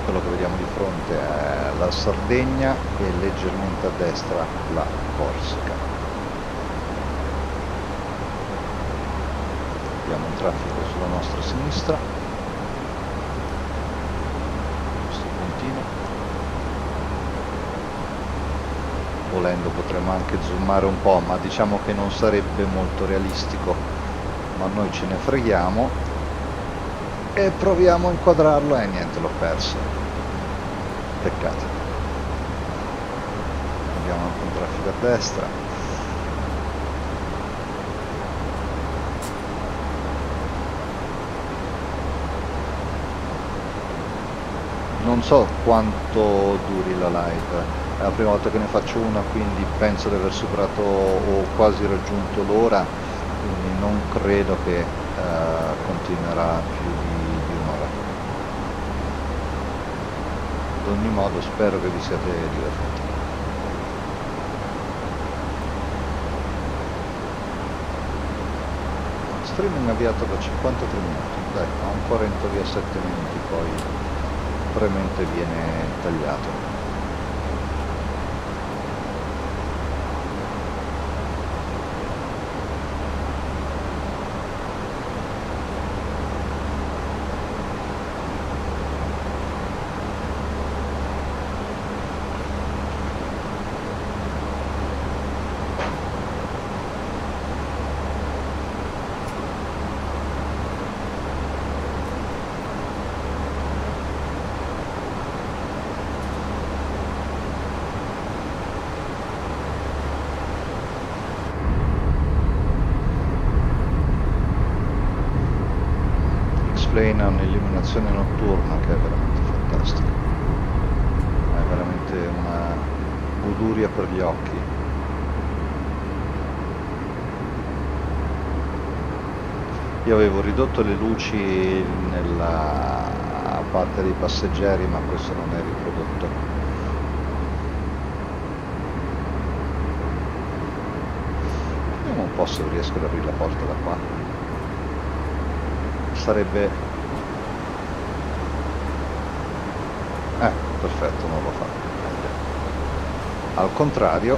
Quello che vediamo di fronte è la Sardegna e leggermente a destra la Corsica. Abbiamo un traffico sulla nostra sinistra, questo puntino. Volendo potremmo anche zoomare un po', ma diciamo che non sarebbe molto realistico, ma noi ce ne freghiamo e proviamo a inquadrarlo e niente, l'ho perso. Peccato. Abbiamo anche un traffico a destra. Non so quanto duri la live, è la prima volta che ne faccio una, quindi penso di aver superato o quasi raggiunto l'ora, quindi non credo che continuerà più di un'ora. Ad ogni modo spero che vi siate divertiti. Streaming avviato da 53 minuti, dai, ho ancora in teoria 7 minuti, poi probabilmente viene tagliato. Xplane ha un'illuminazione notturna che è veramente fantastica, è veramente una goduria per gli occhi. Io avevo ridotto le luci nella parte dei passeggeri, ma questo non è riprodotto. Vediamo un po' se riesco ad aprire la porta da qua. Sarebbe perfetto, non lo fa. Al contrario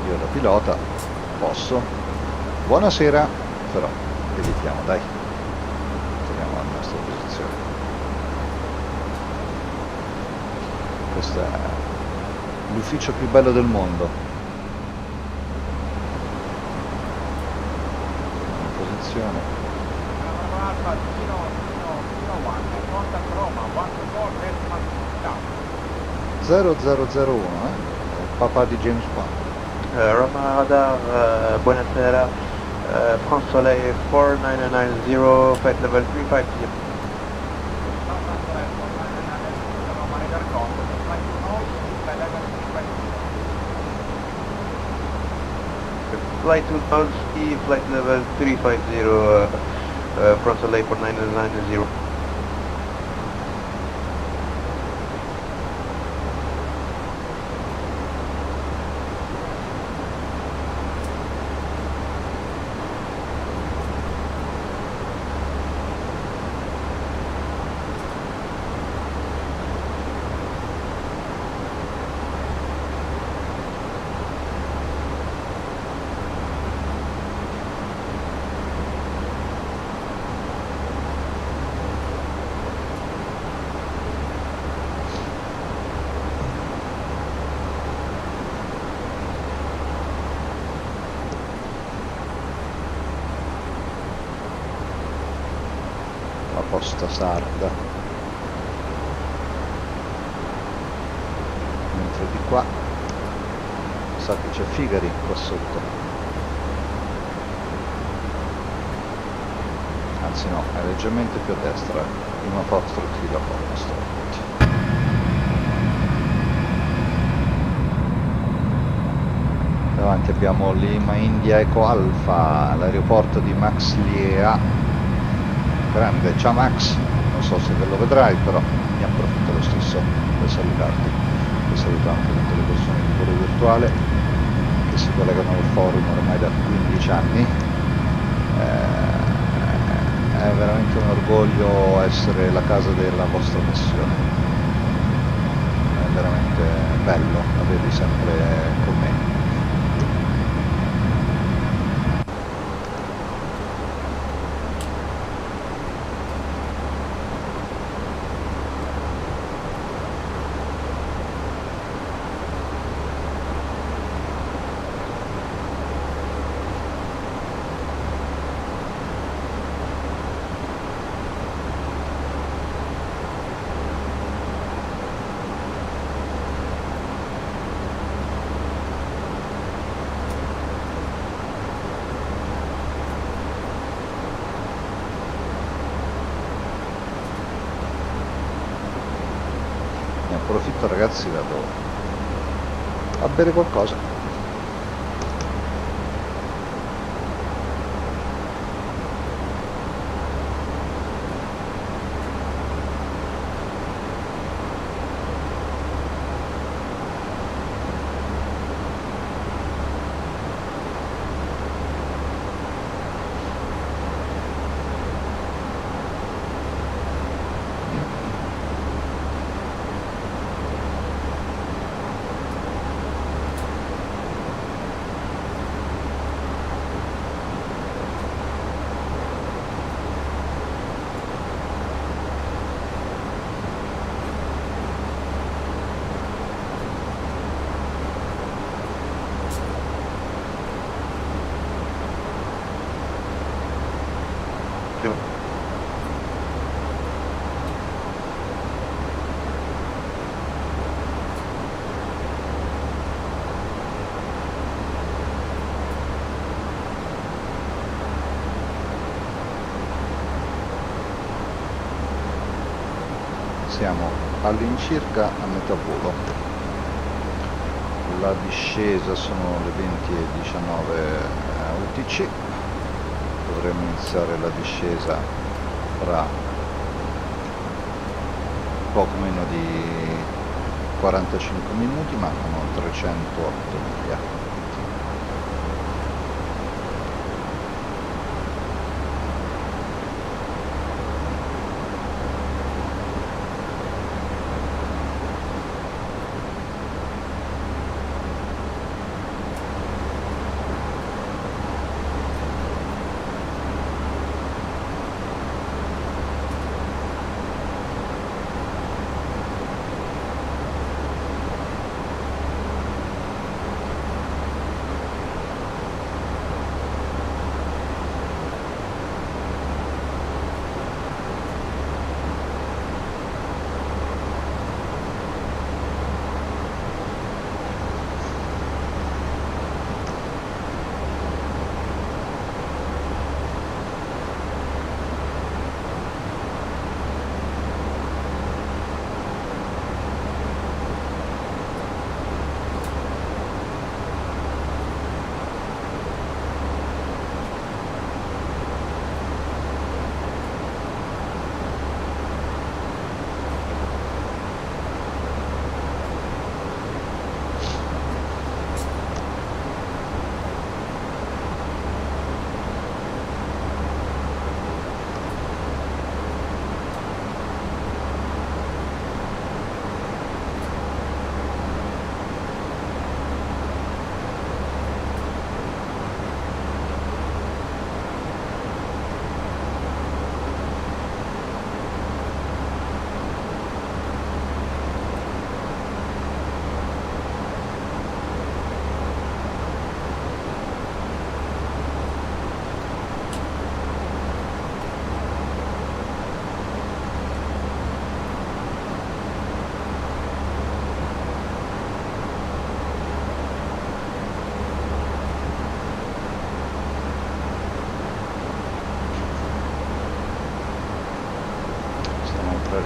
io da pilota posso. Buonasera, però evitiamo, dai, torniamo alla nostra posizione. Questo è l'ufficio più bello del mondo. Posizione. 0001, papà di James Bond. Roma Radar, buonasera, France Soleil 4990, flight level 350. flight 2000, flight level 350, frontal airport 990. La posta sarda. Mentre di qua sa che c'è Figari qua sotto, anzi no, è leggermente più a destra, prima Foxtrot fila Foxtrot. Davanti abbiamo Lima India Eco Alfa, l'aeroporto di Max Liea. Grande, ciao Max, non so se ve lo vedrai, però ne approfitto lo stesso per salutarti. E saluto anche tutte le persone di volo virtuale che si collegano al forum ormai da 15 anni. È veramente un orgoglio essere la casa della vostra missione. È veramente bello avervi sempre con me. Ne approfitto ragazzi, vado a bere qualcosa. Siamo all'incirca a metà volo. La discesa sono le 20:19 UTC. Dovremmo iniziare la discesa tra poco meno di 45 minuti, mancano 308 miglia.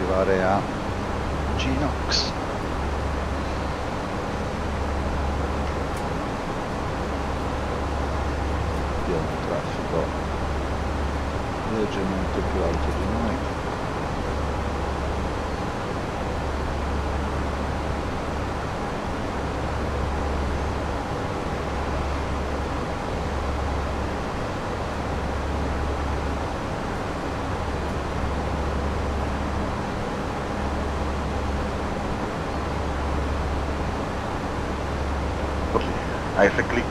arrivare a Genox. Abbiamo un traffico leggermente più alto di noi. I have a click.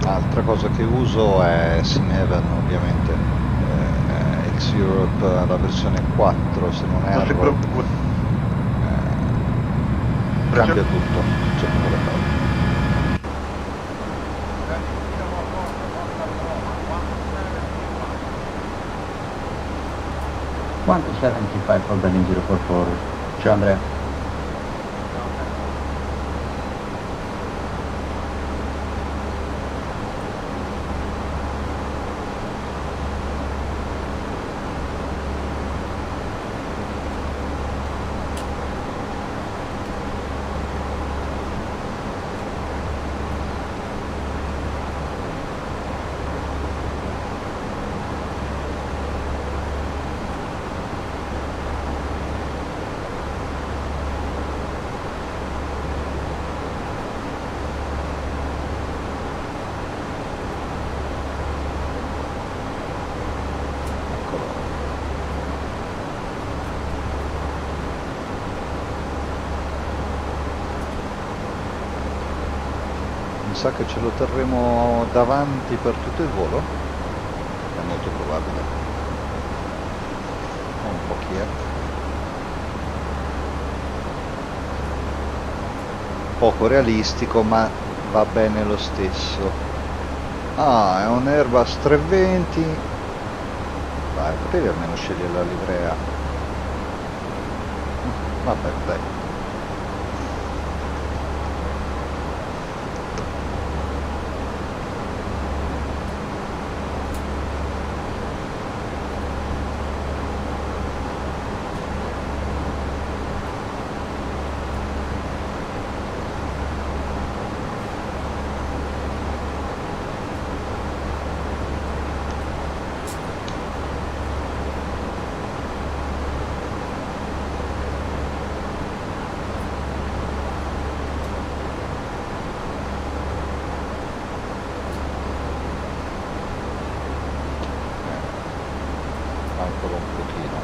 Altra cosa che uso è Sineven, ovviamente, X-Europe, la versione 4, se non erro, cambia tutto, c'è poco da fare. One to 75 for Berlin 044. Ciao Andrea. Mi sa che ce lo terremo davanti per tutto il volo, è molto probabile. Un po' chi è. Poco realistico, ma va bene lo stesso. Ah, è un Airbus 320. Dai, potevi almeno scegliere la livrea. Vabbè, dai. Ancora un pochino.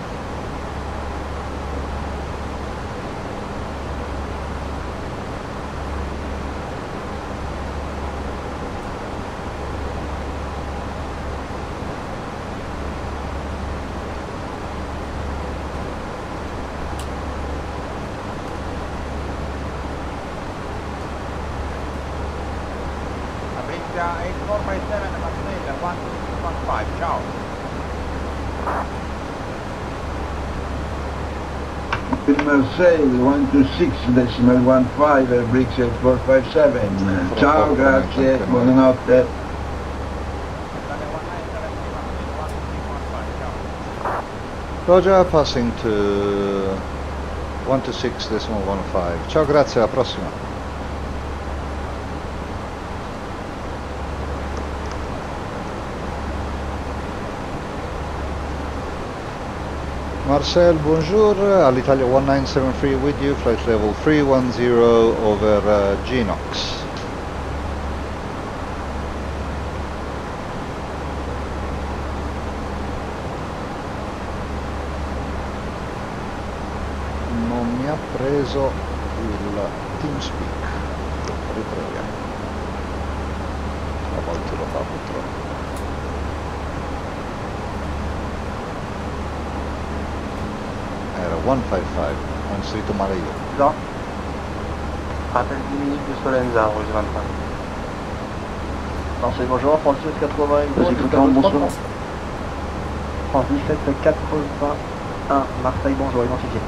Abrizia 8457 Marcella 1615, ciao. Marseille 126.15 Brix 8457. Ciao, grazie, buonanotte. Roger, passing to 126.15. Ciao, grazie, alla prossima. Marcel, bonjour, all'Italia 1973 with you, flight level 310 over Genox. Non mi ha preso il TeamSpeak, riproviamo. A volte lo fa purtroppo. Era 155, ho inserito male io. No. Fate il giusto Lenzao, svantaggio. Marseille, bonjour, France 17 80, bonjour. France 17 81, Marseille, bonjour, identifié.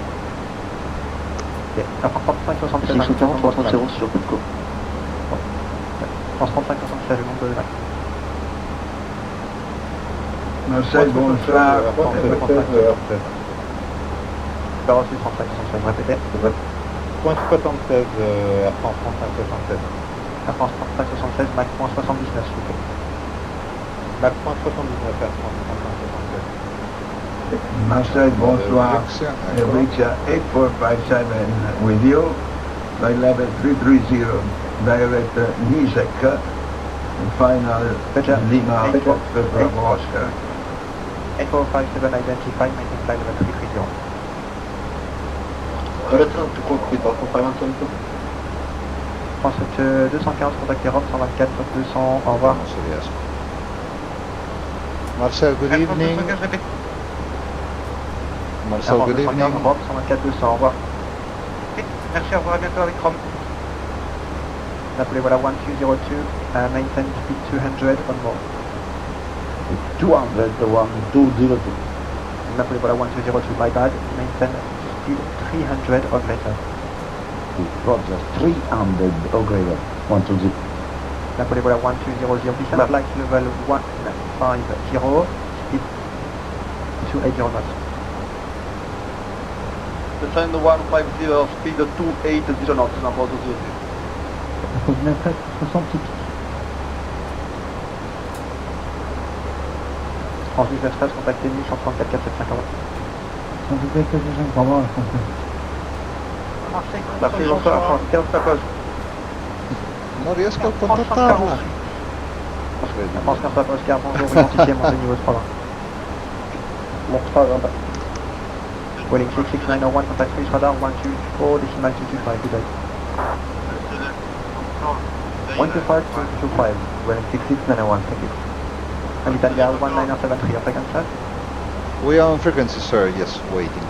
Ok, France 35 76, 640 sur Petco. France 35 76, le nombre de lacs. Marseille, bonsoir. J'ai reçu 35 76, répétez. Point 76, Air France 35 76. Air France 35 76, Mac point 79, s'il vous plaît. Mac point 79, Air France 35 76. Marseille, bonsoir. Brixia 8457 with you. By level 330, direct Nisek. Final Lima Foxtrot Bravo Oscar. 8457 identified, making flight level 330. Return to cockpit, Alpha 520. France 215, contactez Rome 124, 200, au revoir. Marcel, good evening. Marcel, good evening. Rome 124, 200, au revoir. Merci, au revoir, à bientôt avec Rome. Napoli, voilà 1202, maintain speed 200 on board. 200, 1202. Napoli, voilà 1202, my bad, maintain speed 300 or greater. Roger, 300 or greater, 120. Napoli, voilà 1200, descend flight level 150, speed 280 knots. Descend 150, speed 280 knots, Napoli 200. 60 pieds. France 19 13, contactez 1134 4750. Marseille, bonsoir, France 15 Tapos. Non riesco a contattarla. France 15 Tapos, car bonjour, identifié, mon niveau 3. Mon 3, Welling 66901, contact Swiss radar 124, decimal 225, good day. 125, 225, Welling 66901, thank you. Alitalia 1973, on second set. We are on frequency, sir. Yes, waiting.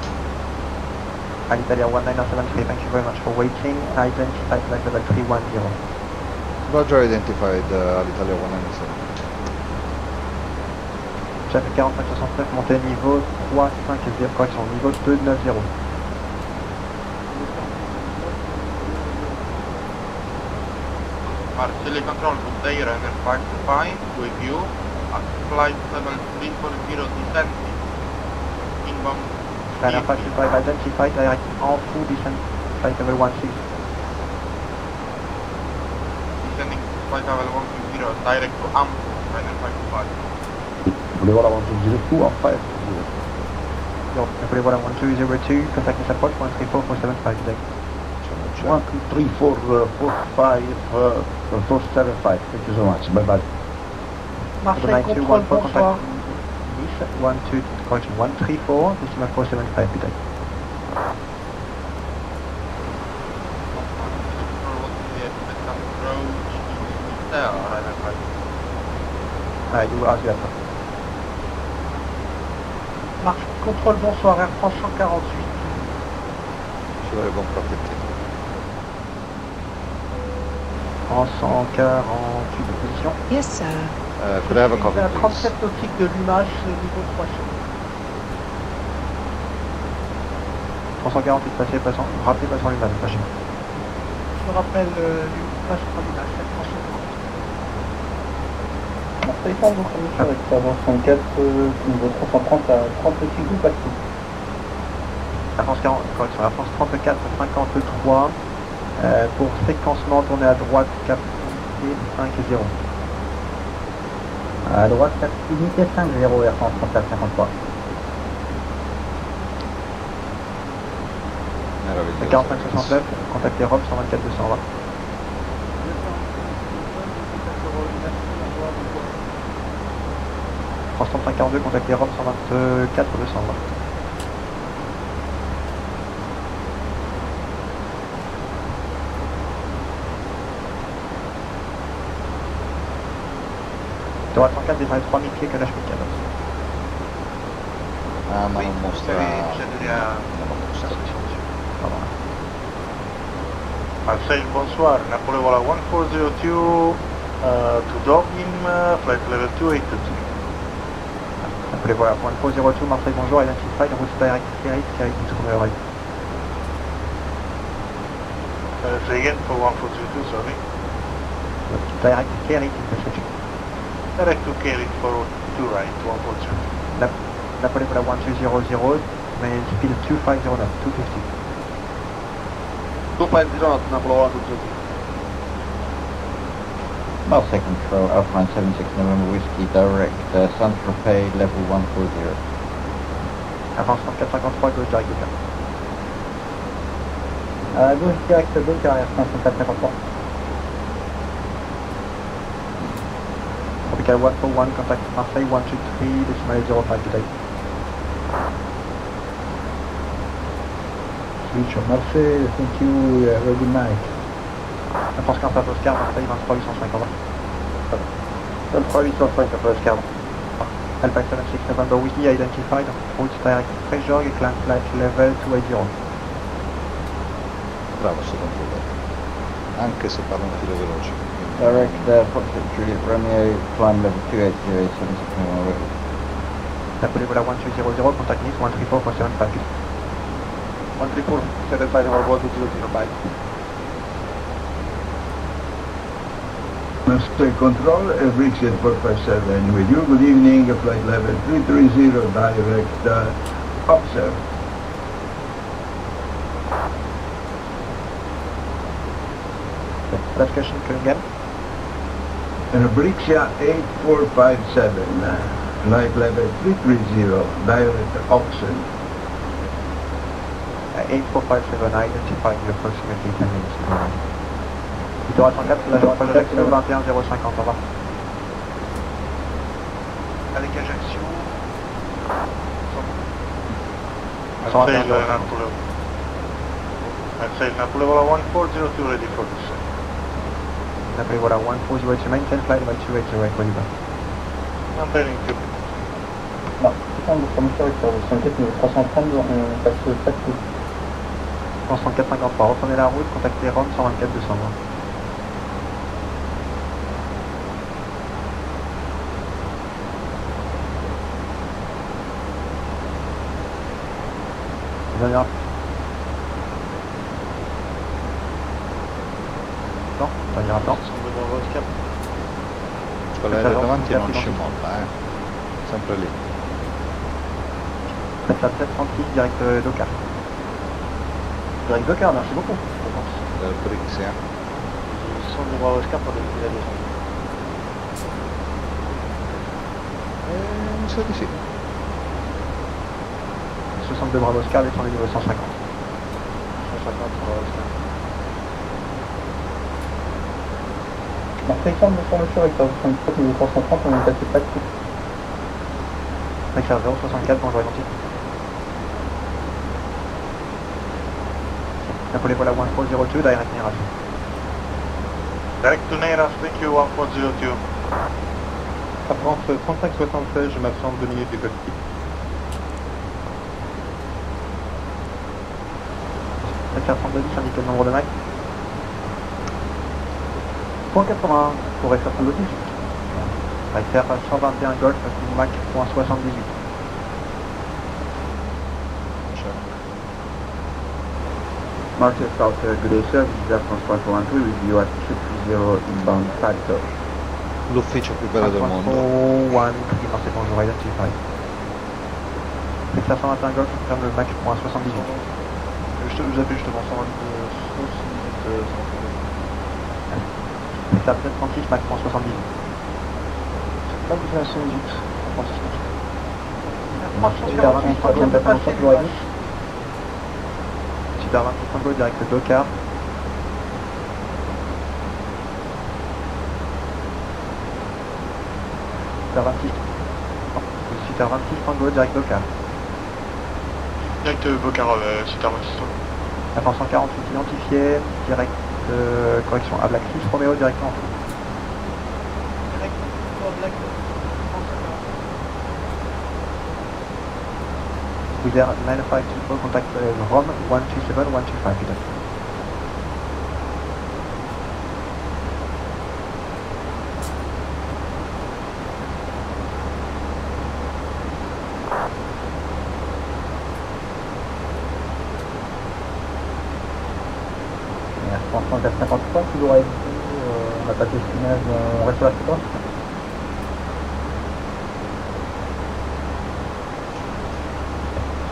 Alitalia 1973, thank you very much for waiting. Identified flight level 310. Roger, identified Alitalia 197. J'avais 4569, montée niveau 350, correction, niveau 290. Marseille control, good day, runner 55 with you at flight level 340 descending. Inbound. Runner 55 identified, direct en full descent, flight level 16. Descending flight level 120, direct to AMP, runner 55. Volevo 1202 on 5. Napoli, voilà 1202, contact Miss Approach 134 475 today. 13445 475. Thank you so much. Bye bye. Marseille, contrôle, bonsoir. Nice 12, correction 134, decimal 475 today. You will ask that. Marseille, contrôle, bonsoir, Air France 148. Sur les bons protectés. En 148 de position. Yes, sir. Could I have a copy, La please? 37 nautique de l'UMAS, niveau 300. 348 passé, passant, rappelez passant l'humain, fâché. Je me rappelle l'UMAS pour l'UMAS, 730. Marseille, par votre mission avec Serveur 64, niveau 330 à 36 goûts passés. La France 40, correction, la France 34 53, pour séquencement, tourner à droite, cap unité 5-0. À droite, 4 unité 5-0, Air France 34 53. Meraviglioso. 45-69, contactez Rome 124 200, au revoir. France 3542, contactez Rome 124 200, au revoir. Droite 104, démarrez 3000 pieds que lâche 1014. Ah, ma non mostra... Marseille, bonsoir. Napoli, voilà 1402, To dog him, flight level 2823. Appelez voilà, 1402, Marseille, bonjour, identified, route direct, clear to right. Say again for 1402, sorry. Direct, clear intersection. Direct to Kerry for 2 right, 140. Napoli voilà 1200, main speed 250 knots, 250. 250 knots, Napoli 120. Marseille Control, Alpha 76 November Whiskey, direct, Saint-Tropez, level 140. Avance 3453, gauche direct Dakar. Gauche direct Dakar, Air 5453. Tropical 141, contact Marseille 123, decimal 05 today. Switch on Marseille, thank you, have a good night. France 15 Oscar, Marseille 23 850. 23 850 Oscar. Alpha 76 November Whiskey identified, route direct Frejorg, climb flight level 280. Bravo sto controller, anche se parla un filo veloce. Direct, Foxtrot Juliet Romeo, climb level 280, 76 November. Napoli voilà 1200, contact Nice 134.75. 134, 75 November 120, bye. Marseille Control, Brixit 457 with you. Good evening, flight level 330, direct observe. Classification again. And Brixia 8457, flight level 330, direct observe. 8457, identifying you approximately 10 minutes. Victoire 104, la approche de 21 050, au revoir. Avec Ajaccio. I'd say Napoli vola 1402 ready for descent. Napoli voilà 1402, maintain flight level 280, Equilibre. Maintaining 2. Non, c'est un promoteur sur le 104 330, on passe 4 coups. 104.53, reprenez la route, contactez Rome 124 200. Dernière. No, dernière temps. Quella là davanti non ci molla, sempre lì. Faites la 736 direct Dakar. Direct Dakar, merci beaucoup. Del Brixia. Ils sont de voir Oscar pour découvrir la descente. Mi sa di sì. 62 Bravo Oscar, descendez niveau 150. 150 Bravo Oscar. Marseille semble sur le avec la 64 niveau 330, on est passé pas de coup. Dakar 064, bonjour identique. Napoli voilà 1402, direct Mirage. Direct to Neiras, thank you, 1402. À France 3576, je m'absente 2 minutes du cockpit. Dakar 3210, indiquez le nombre de miles. Point 80 pour FF 3210. FF 121 Golf, Mac, point 78. Marseille South, good day sir, this is Air France 113 with you at 230 inbound factor. L'ufficio più bello del mondo. 113, Marseille, bonjour, identified. FF 121 Golf, confirme le Mac, point 78. Je vous appelle justement 128, FF 736, Mac, point 78. là vous faites un 118, Super 23, Super 26 Tango, direct Dakar. Super 26 Tango, direct Dakar. Direct Bocar, Super 26. Avant 148 identifié, direct correction à Black 6 Romeo, direct en fou. direct pour Black With Air 952, contact Rome 127 125. François 453, toujours avec vous, on a passé le signal, on reste sur la fréquence.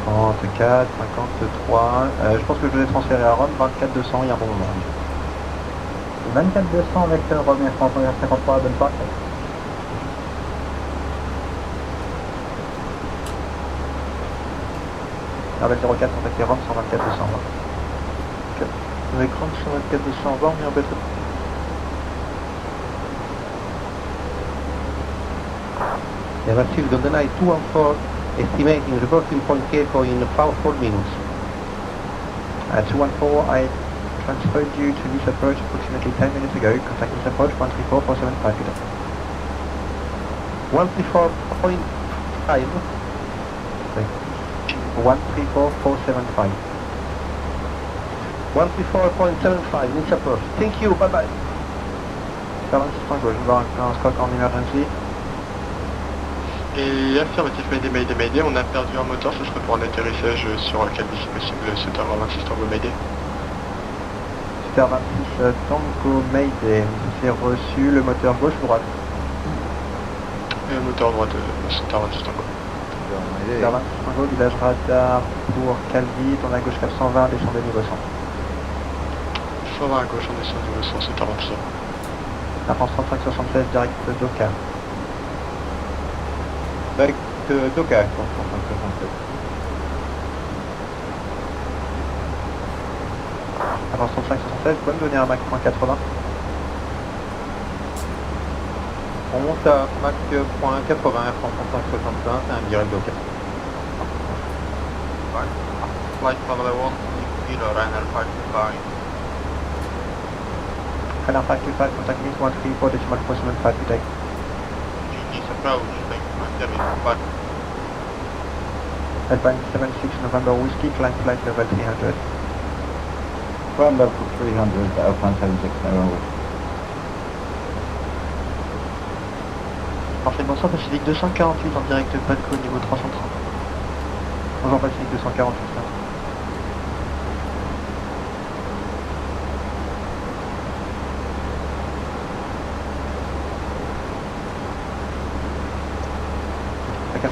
34, 53, je pense que je vais transférer à Rome, 24 200, il y a un bon moment. 24 200 avec Rome et François 453, bonne part. Airbus 04, contactez Rome, 124 200. Avec Rome, 124 200, Rome, et Airbus. Received on the night 214, estimating reporting point Capo in about 4 minutes. 214, I transferred you to this approach approximately 10 minutes ago. Contact this approach 134475 today. 134.5. 134475. 134.75, this approach. Thank you, bye bye. 76.2, je vais voir un scope en emergency. Et affirmatif, Mayday, on a perdu un moteur, ce serait pour un atterrissage sur Calvi si possible, Sutter 26 Tango Mayday. Sutter 26 Tango Mayday, c'est reçu, le moteur gauche ou droite? Le moteur droite, Sutter 26 Tango. Sutter 26 Tango, village radar pour Calvi, tourne à gauche 420, descendez niveau 100. 120 à gauche, on descend niveau 100, Sutter 26. La France 3576, direct Doka. Direct Doka, 3576. France 3576, bonne donner un Mach .80. On monte à Mach .80, France 3561, c'est un direct Doka. Flight level 1, Ryanair 525. Ryanair 525, contact me 134 decimal 475 today. Genius approach, thank you, Terminal 5. Alpine 76 November Whiskey, climb flight level 300. Climb level 300, Alpine 76 November. Parfait, bonsoir Pacifique 248 en direct Padco niveau 330. Bonjour Pacifique 248.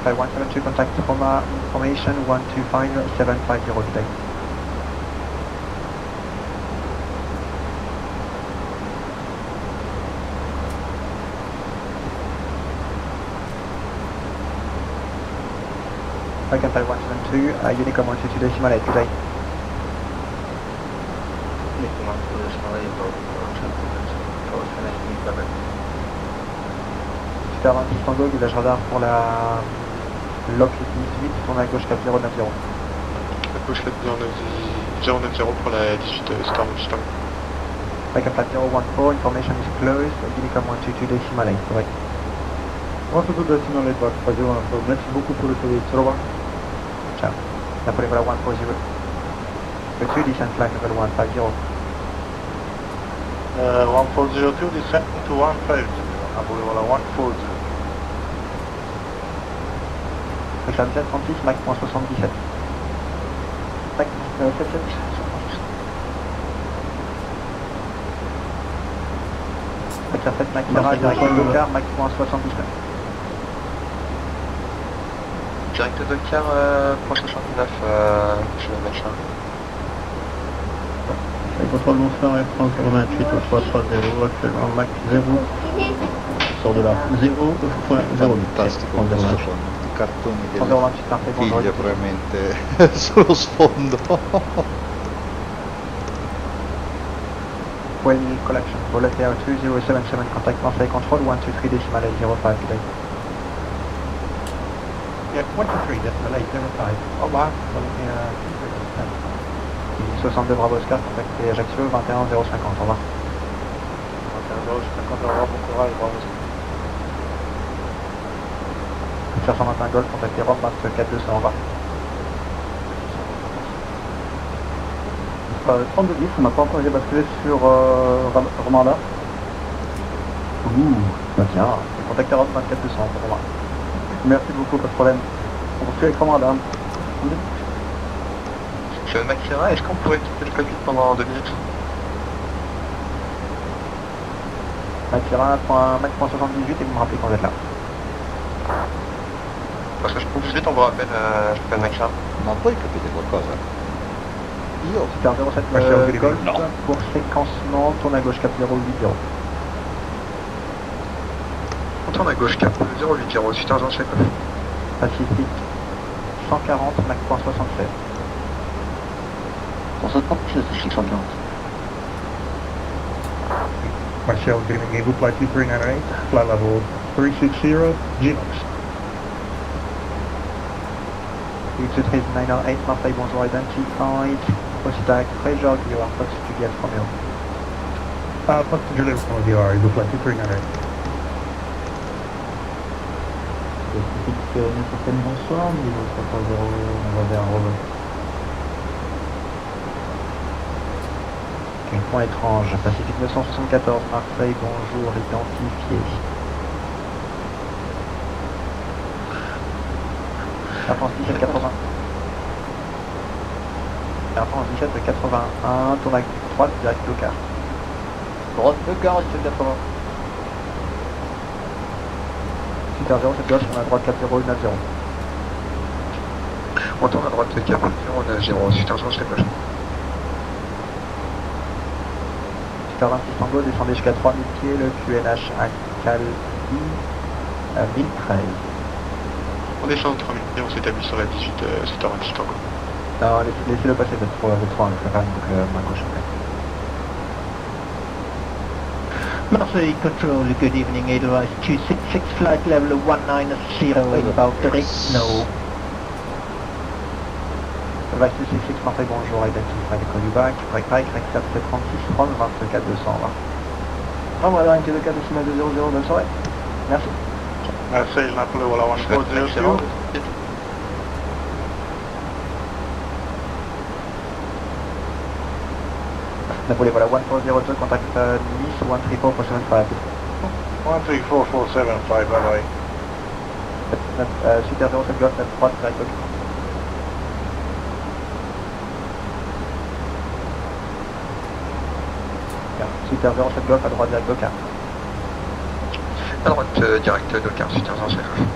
By 172, contact Roma information 125750 today. Again by 172, Unicom 122 decimal 8 today. Unicom 122 decimal 8 for Tennessee, Quebec. Super 26 Tango, village radar pour la Lock 18, tourne à gauche 4090. À gauche 4090 pour la 18 Star 26 Tango. Like a flat 014, information is closed, Unicom 122 decimal 8, correct. 122 decimal 8, back 5014, merci beaucoup pour le service, au revoir. Ciao. Napoli voilà 140. Au-dessus, descent flight level 150. 1402, descent to 150, Napoli voilà 140. Reclam 36, Mach .77. Mach 77. Reclam 7, Mach Sierra, direct Dakar, Mach .79. Direct Dakar, .69, je vais mettre ça. Contrôle bonsoir, Air France 88 au 330, actuellement Mach 0. Sort de là, 0.08. Fantastico questo con i cartoni della figlia probabilmente sullo sfondo. Well collection, Volater 2077, contact Marseille Control 123 decimal 805 today. Yeah, 123 decimal 805. Au revoir. 62 Bravo Oscar, contactez Ajaccio 21 050, au revoir. 21 050, au revoir, bon courage, Bravo Oscar. 521 Golf, contactez Rome 24 200, au revoir. 3210, on n'a pas encore basculé sur Romanda. Bah tiens, contactez Rome 24 200, au revoir. Merci beaucoup, pas de problème. On poursuit avec Romanda. C'est le Mach Sierra, est-ce qu'on pourrait quitter le cockpit pendant 2 minutes? Max.78 et vous me rappelez quand vous êtes là. Parce que je trouve vite, on vous rappelle, je fais Max 1. Ma poi capite qualcosa? Io? Super 07 Golf, pour séquencement, tourne à gauche cap 080. On tourne à gauche cap 080, Super 07 Golf. Pacifique 140, Max.67. 170, c'est 640. Marcel Dreaming Eagle Flight 2398, flight level 360, GMAX. X-Trace 908, Marseille, bonjour, identified. Postac, Treasure, you are Fox Juliet Romeo. Fox Juliet Romeo, Eagle Flight 2398. Pacifique 907, bonsoir, niveau 330, on va vers Rome. Point étrange, Pacifique 974, Marseille, bonjour, identifié. Air France 1780. Air France 1781, tourne à droite, direct au quart. Droite de car, 1780. Super 0, cette gauche, on a droite 40, 90. On tourne à droite 40, Super 0, c'est gauche. Super 26 Tango, descendez jusqu'à 3000 pieds, le QNH à Calvi, 1013. On descend de 3000 pieds, on s'établit sur la 18, Super 26 Tango. Non, laissez-le passer, le 3, je vais faire une main gauche. Marseille Control, good evening, Edelweiss 266, flight level 190, inbound direct, no. Device 266, Marseille, bonjour, identify the call you back, break pike, accept 36, from 24 200. Voilà, into the 4 décimal 200, bonne soirée. Merci. Marseille, Napoli, voilà, 1402. Napoli, voilà, 1402, contact Nice, 134,475. 134,475, bye bye. Super 07 Golf, 3, direct au Super 07 Golf, à droite, direct au quart. À droite, direct de quart, Super 07 Golf.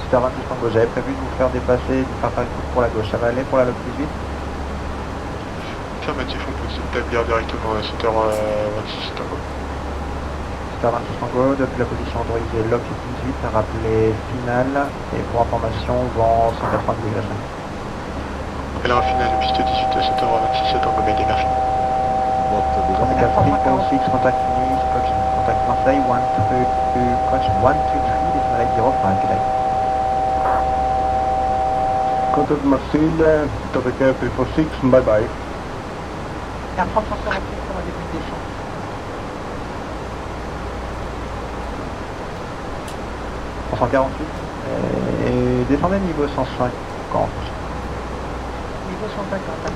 Super 26 Tango, j'avais prévu de vous faire dépasser, de vous faire une coupe pour la gauche. Ça va aller pour la log 18? Affirmatif, on peut s'établir directement à Super 26 Tango. Super 26 Tango, depuis la position autorisée log 18, rappelez finale, et pour information, vent 180 degrés. Et là, en finale, piste 18, Super 26 Tango, Mayday, merci. Contact 346, contact Nice, contact Marseille, 123, décimal 05, good day. Contact Marseille, topic Air 346, bye bye. Air France 146 pour la début de descente. « 148, et descendez niveau 150. Niveau 150,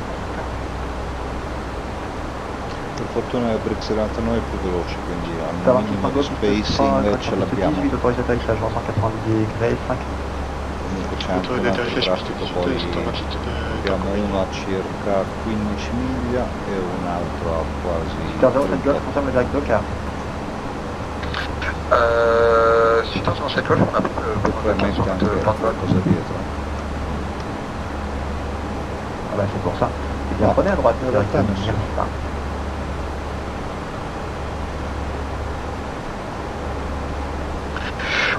Per fortuna il Brix 99 è più veloce, quindi al minimo di spacing ce l'abbiamo. 18, autorisé d'atterrissage 190 degrés, 5. Comunque c'è anche un altro traffico, poi abbiamo uno a circa 15 miglia e un altro a quasi... Super 07 Golf, consomme le direct au quart. Super 07 Golf, on a probabilmente anche qualcosa dietro. Ah bah c'est pour ça. Et bien prenez à droite, directement.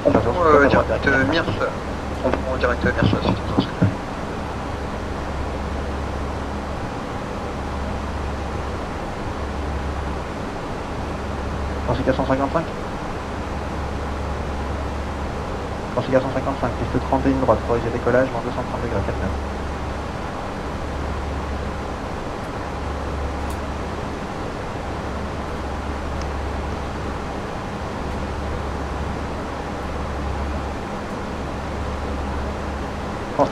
On prend direct Mirs, on prend direct Mirs, Super 07 Golf. Pensez qu'à 155. Pensez qu'à 155, piste 31 droite, autorisé décollage, vent 230 degrés, 4 nœuds. France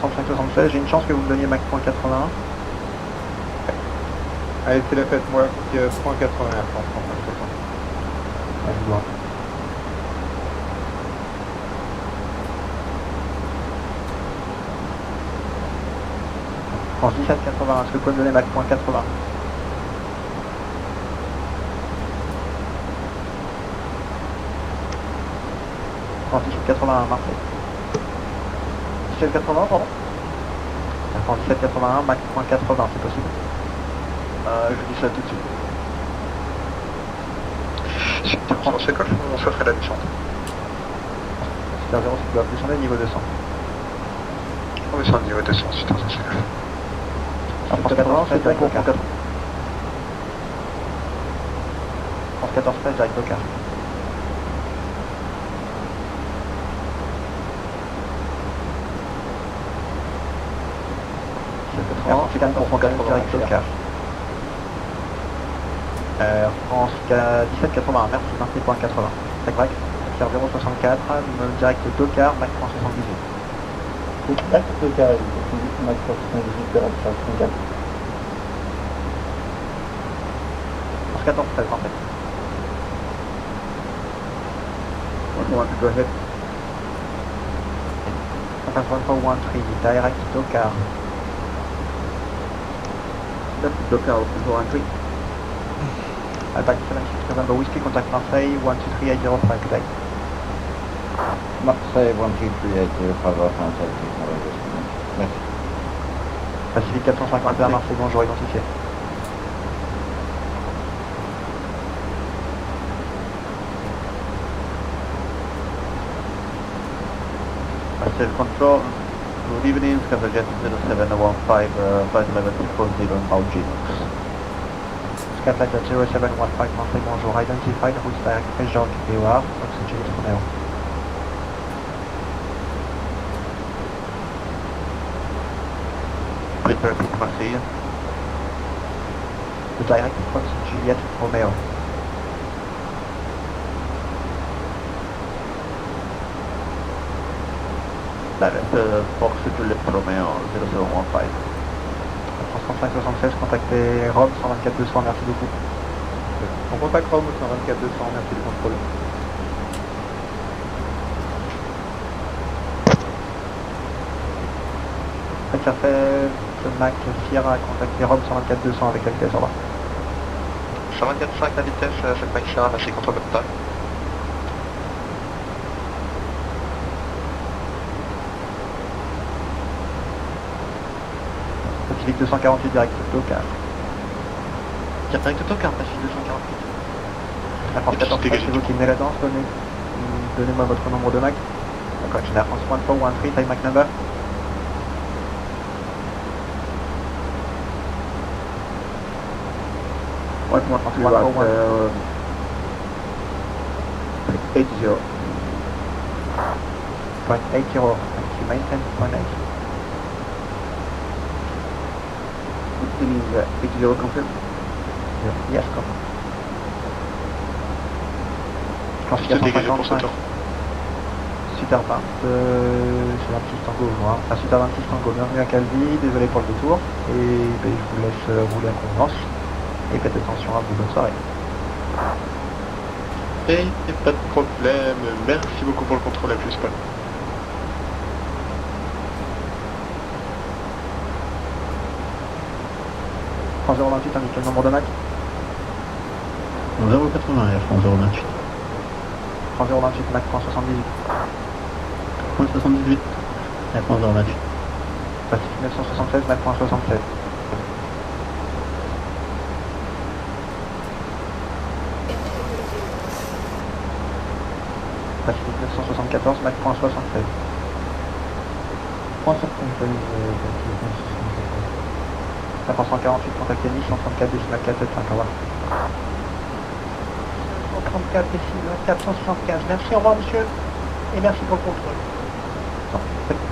35-76, j'ai une chance que vous me donniez Mac 81. Allez, c'est la fête, moi, 0.80 France 35-76. Ah, je vois. France 17-80, est-ce que vous pouvez me donner Mac 80? 1781 Marseille. 1780, pardon. Ça prend 1781, Mach .80, c'est possible. Je dis ça tout de suite. Super 0, c'est quoi on se ferait la descente. Super 0, c'est que tu dois descendre niveau 200. On descend niveau 200, super, ça c'est cool. France 14, c'est direct au car. France 14, direct au car. France 4 direct au car. France 1781, merci, 26.80. Tac break, car 064, direct au car, Mach 78. Direct au car, Mach 78, direct sur 34. France 14, 13 en fait. On va go ahead. Enfin, 113, direct au car. That's the car, 113. Attack 76 November Whiskey, contact Marseille 123805 today. Marseille 123805 Marseille. Merci. Pacifique 451 Marseille, bonjour, identifié. Marseille Control, good evening, Scavejet 0715, flight level 240 in Algiers. Skyflight at 0715 Marseille, bonjour, identified, who's direct pressure VOR, oxygen Romeo. Prepare to Marseille. The direct Fox Juliet Romeo. Direct Fox Juliet Romeo 0715. France 3576, contactez Rome 124 200, merci beaucoup. On contacte Rome 124 200, merci du contrôle. Ça fait ce Mac Sierra, contactez Rome 124 200 avec la vitesse, au revoir. 124.5 la vitesse, cette Mach Sierra, merci contre Bata. Pacifique 248 direct au car. Direct au car, Pacifique 248. La France 14, c'est vous qui menez la danse, donnez-moi votre nombre de Mac. D'accord, je Air France 1413, time Mac number. What 80. Point 80, thank you, maintain point 80. It means 80 confirm? Yes, come. France 455. Super 20, c'est 26 Tango, moi. Enfin, Super 26 Tango, bienvenue à Calvi, désolé pour le détour. Et je vous laisse rouler à convenance. Et faites attention à vous, bonne soirée. Et pas de problème, merci beaucoup pour le contrôle, à plus, Paul. France 028, indique le nombre de Mac. 080 Air France 028. France 028, Mac 78. 78 Air France 028. Pacifique 976, Mac 67. Pacifique 974, Mac 76. La France 148, contactez Nice, 134 décimal 475, au revoir. 134 décimal 475, merci, au revoir monsieur, et merci pour le contrôle.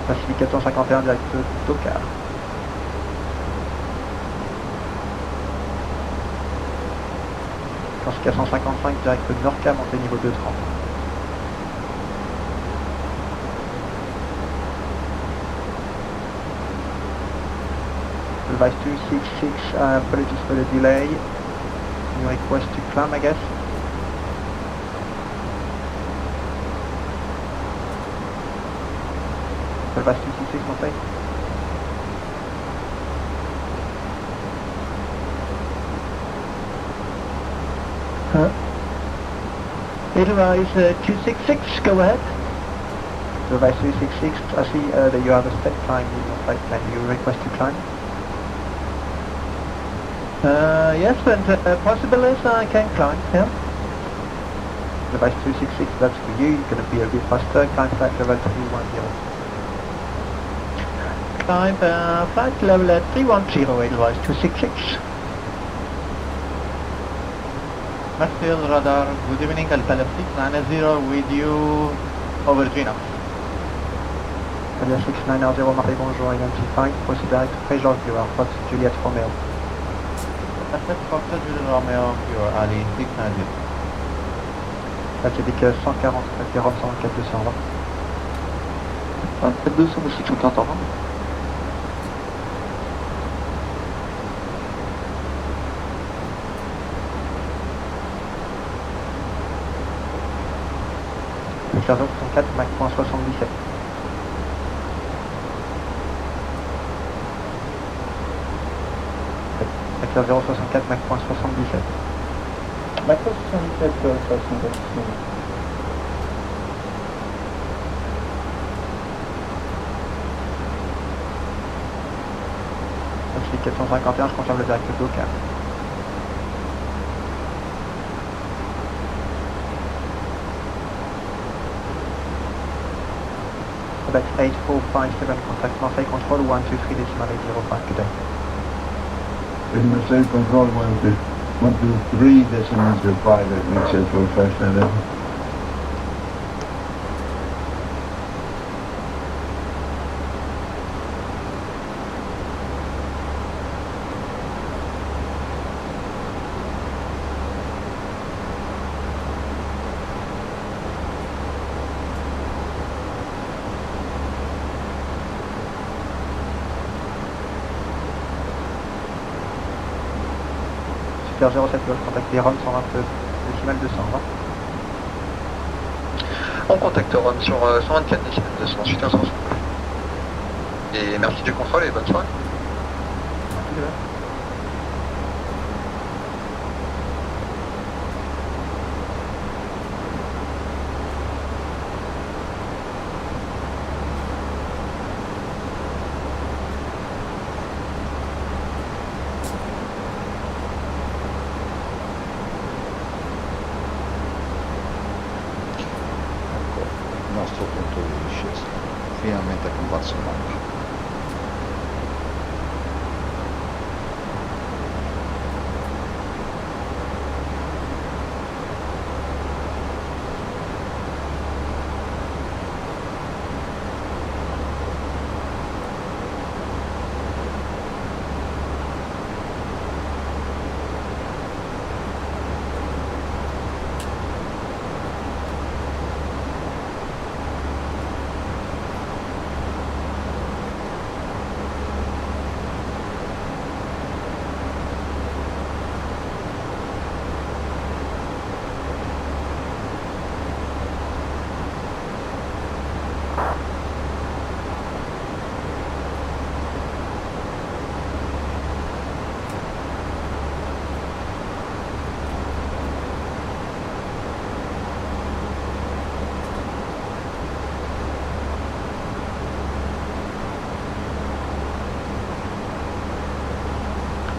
Pacifique 451, direct Tokar. France 455, direct Norca, montée niveau 230. Advice 266, apologies for the delay. You request to climb, I guess. Advice 266, Marseille. Advice 266, go ahead. Device 366, I see that you have a step climb in your flight plan. You request to climb? Yes, and possible is I can climb, yeah. Device 266, that's for you. You're going to be a bit faster. Climb flight level 310. Climb flight level 310, Edelweiss 266. Maxfield radar, good evening, Alitalia 690 with you over Gino. Alitalia 690, Marie, bonjour, identified. Proceed direct to Prejor, you are Fox Juliet Romeo. FF Fox Juliet Romeo, you are Ali 690. Pacific 140, Rome 124 220. 27 200 ou 680. Sergent 64, Mach 77. Vecteur 064, Mach 77. Mach 77, 67. Pacific 451, je confirme le directeur d'eau 4. Quebec 8457, contact Marseille Control 123 decimal 805, good day. Marseille Control 123 decimal 05, Richard for 511. Super 07, contacter Rome 122, décimal 200, va. On contacte Rome sur 124 décimal 200, suite 160. Et merci du contrôle et bonne soirée. Merci de même. Il nostro punto di discesa, finalmente è comparso il Mach.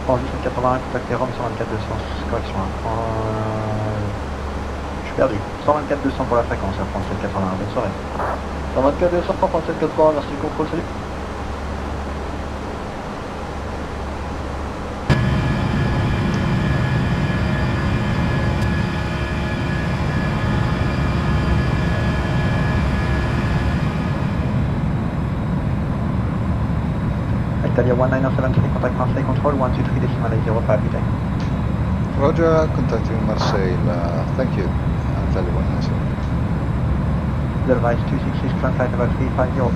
Bon, 881, contacter Rome 124 200, correction. Je suis perdu. 124 200 pour la fréquence, à 3781, bonne soirée. 124 200, 3780, merci du contrôle, salut. Italia 1973, contact Marseille Control 123 decimal 805, good day. Roger, contacting Marseille, thank you. Italia 197. Device 266, climb flight level 350.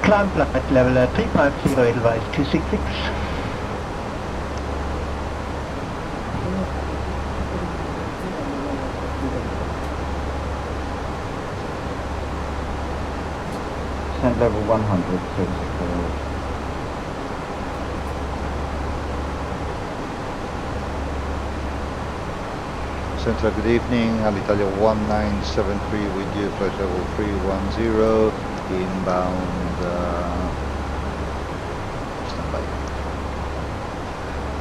Climb flight level 350, Edelweiss 266. Descent level 100, service forward. Central, good evening. Alitalia 1973 with you, flight level 310, inbound, standby.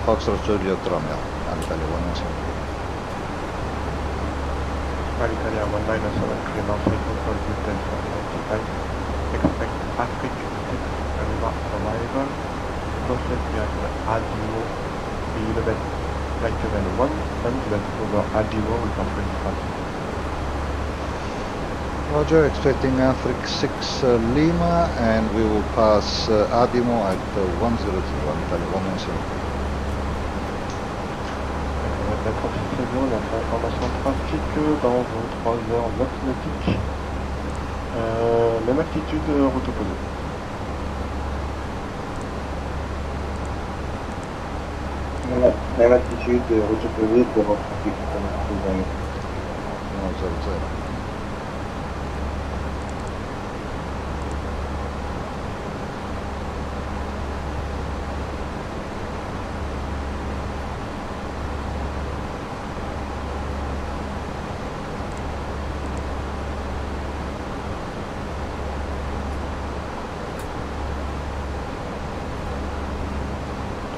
Foxtrot Juliet Romeo, Alitalia 1973. Alitalia 1973, now free control with them for 95. Expect Africa 6 arrival. Process behind Adimo, be level flight level 1, and let over Adimo with our free traffic. Roger, expecting Africa 6 Lima, and we will pass Adimo at 102, Alitalia 197. La trafic réseau, on a fait information trafic dans vos 3h9 nautiques. Même altitude, route opposée. Même altitude, route opposée pour votre trafic. 100.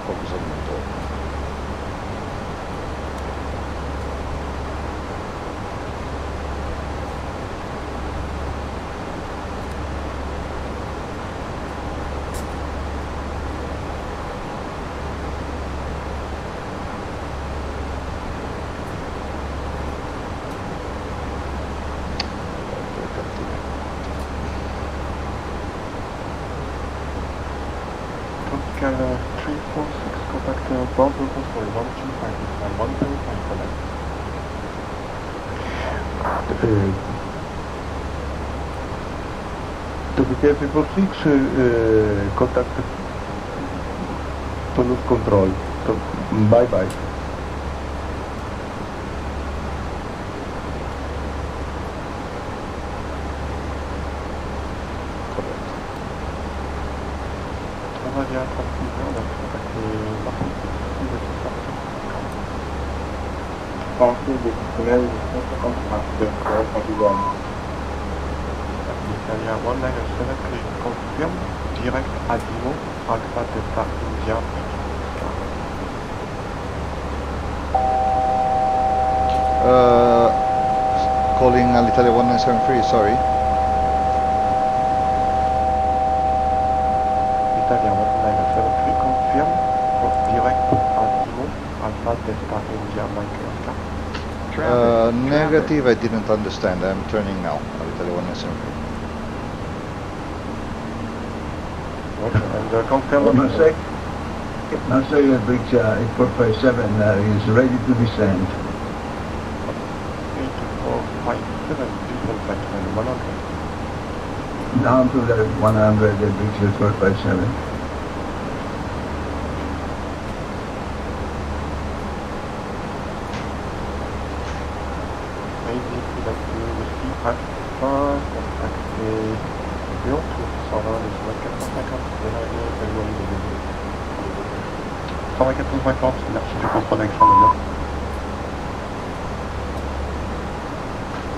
Focus on motor. Tropical 346, contact border control 125, 105 connect. Tropical 346, contact Toulouse control. Bye bye. Travailler à 36 heures, on a contacté Marseille, il va se sortir. Français décisionnel 150 Italia 1973, confirm, direct Adimo, Alpha Delta India. Calling Alitalia 1973, sorry. Italia 1973, confirm, direct Adimo, Alpha Delta India, Mike Oscar. Negative, I didn't understand. I'm turning now. Alitalia 1973. And confirm. Marseille Bridge 8457 is ready to descend. 8457, descent flight level 100. Down to the 100 Bridge 8457. Maybe contacté aussi Alpha, contacté Lyon, 120, les 450, c'est là, éloigné des deux. 120 merci du contrôle Alexandre.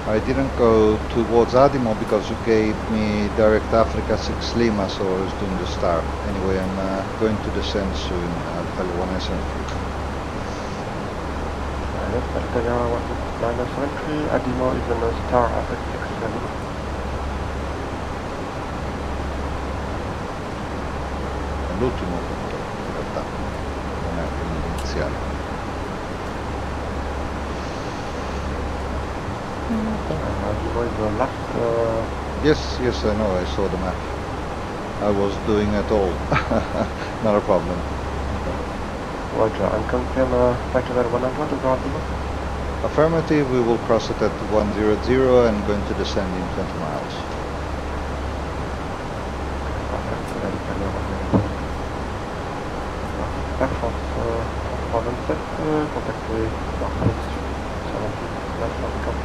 I didn't go towards Adimo because you gave me direct Africa 6 Lima, so I was doing the star. Anyway, I'm going to descend soon, Alitalia 1973. Yes, Alitalia 1973, Adimo is a star Africa 6 Lima. L'ultimo punto, in realtà, non è l'iniziale. Adimo is the last... Yes, I know, I saw the map. I was doing it all. Not a problem. Roger, and confirm flight level 100 over Adimo? Affirmative, we will cross it at 100 and going to descend in 20 miles. Air France 327, contacté Marseille Sud, 78, 950.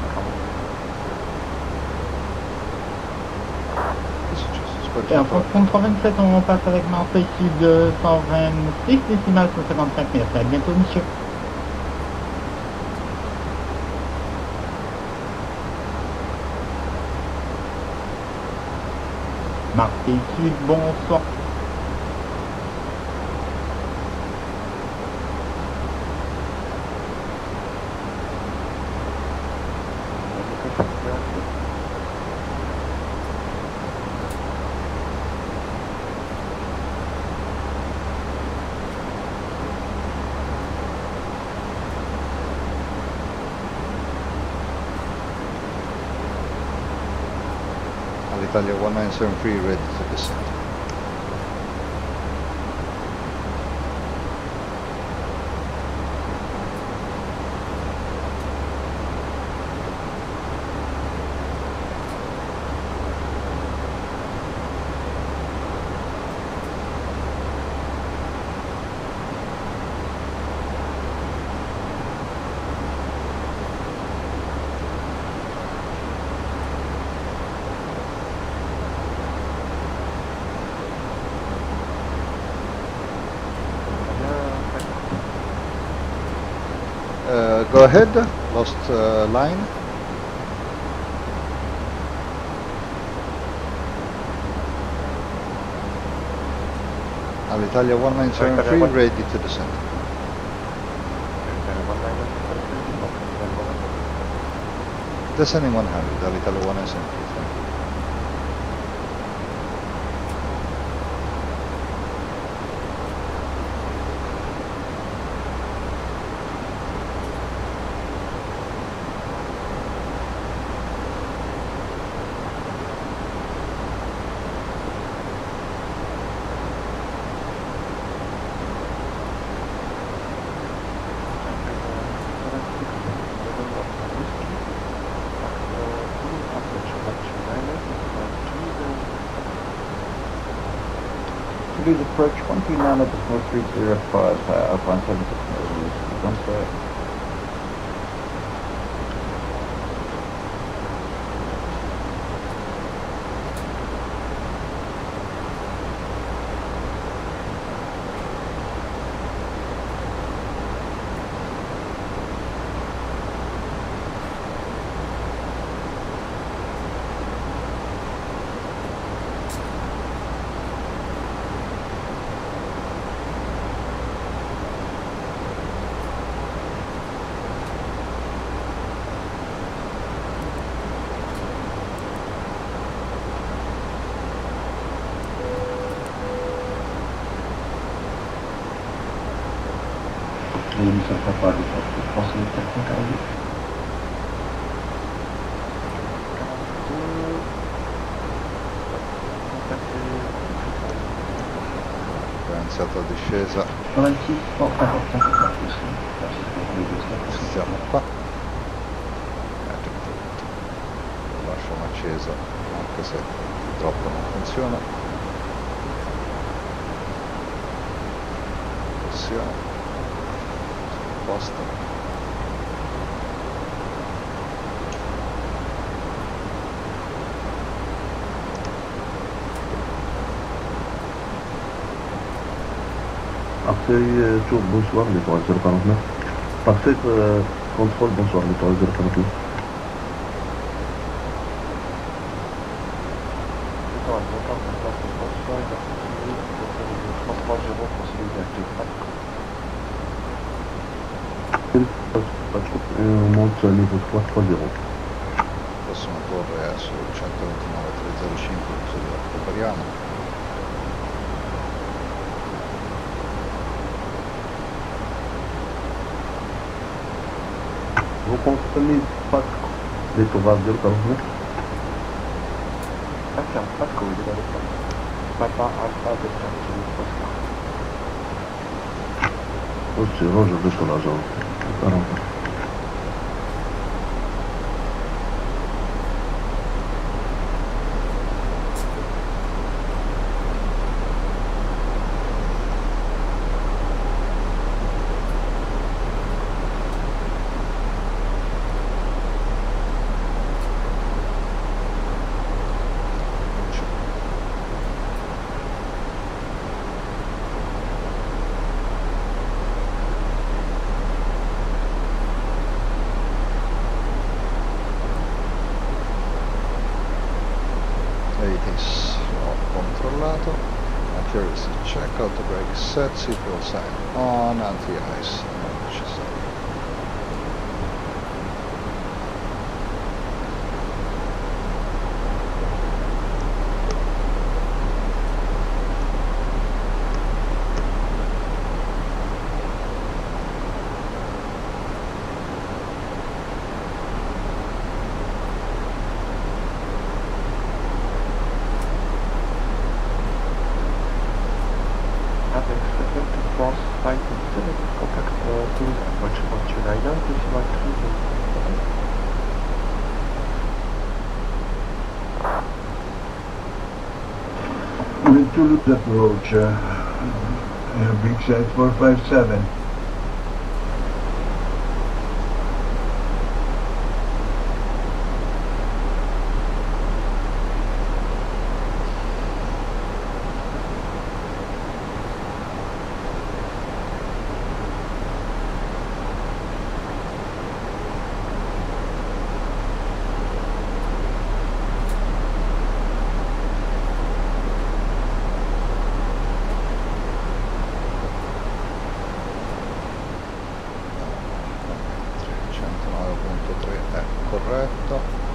Et en France 327, on passe avec Marseille Sud 126, décimale 155 mètres. À bientôt, monsieur. Marquis, bonsoir. Italia 1973 ready to descend. Go ahead, lost line. Alitalia 1973 ready to descend. Descending 100, Alitalia 1973. Toulouse approach 129 at 305, Alpine 76 knows, one straight. Quindi sono capaci di posso mettere in caso. Iniziata discesa. Stiamo qua. Lo lasciamo acceso anche se purtroppo non funziona. Pressione. Posto. Parfait, tour, bonsoir, l'étoile 049. Parfait, contrôle, bonsoir, l'étoile 048. On monte à niveau 330. Prossima torre è su 129.305, così la recuperiamo. Vous comprenez pas l'étoile 049? Pas de code, Papa Alpha Delta Kilo Oscar. Oh, c'est bon, je vais sur la zone. 40. There it is. ho controllato. Accuracy check, auto brake set, seatbelt sign on, anti-ice non necessario. With Toulouse approach, big side 457. È corretto.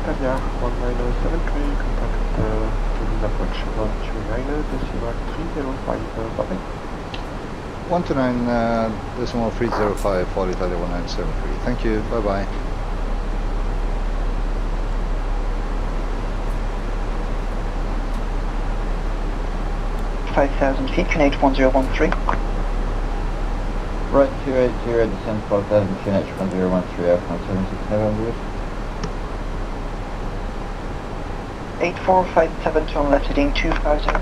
Italia 1973, contact Toulouse approach 129, decimal 305, bye-bye. 129 decimal 305, All Italia 1973. Thank you, bye-bye. feet, QNH 1013. Right 280, descend 5000, QNH 1013, aircraft 767, 8457 to left heading 2000.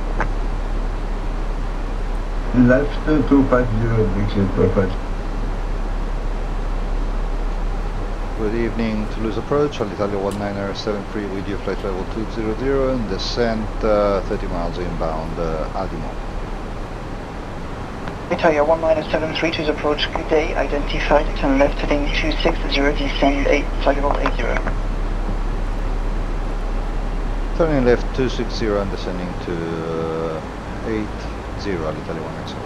Left 250, big side 457. Good evening, Toulouse approach, Alitalia 1973 with you, flight level 200 and descent 30 miles inbound, Adimo. Italia 1973 to approach, good day, identified, turn left heading 260, descend 8, flight level 80. Turning left 260 and descending to 80, Alitalia 197.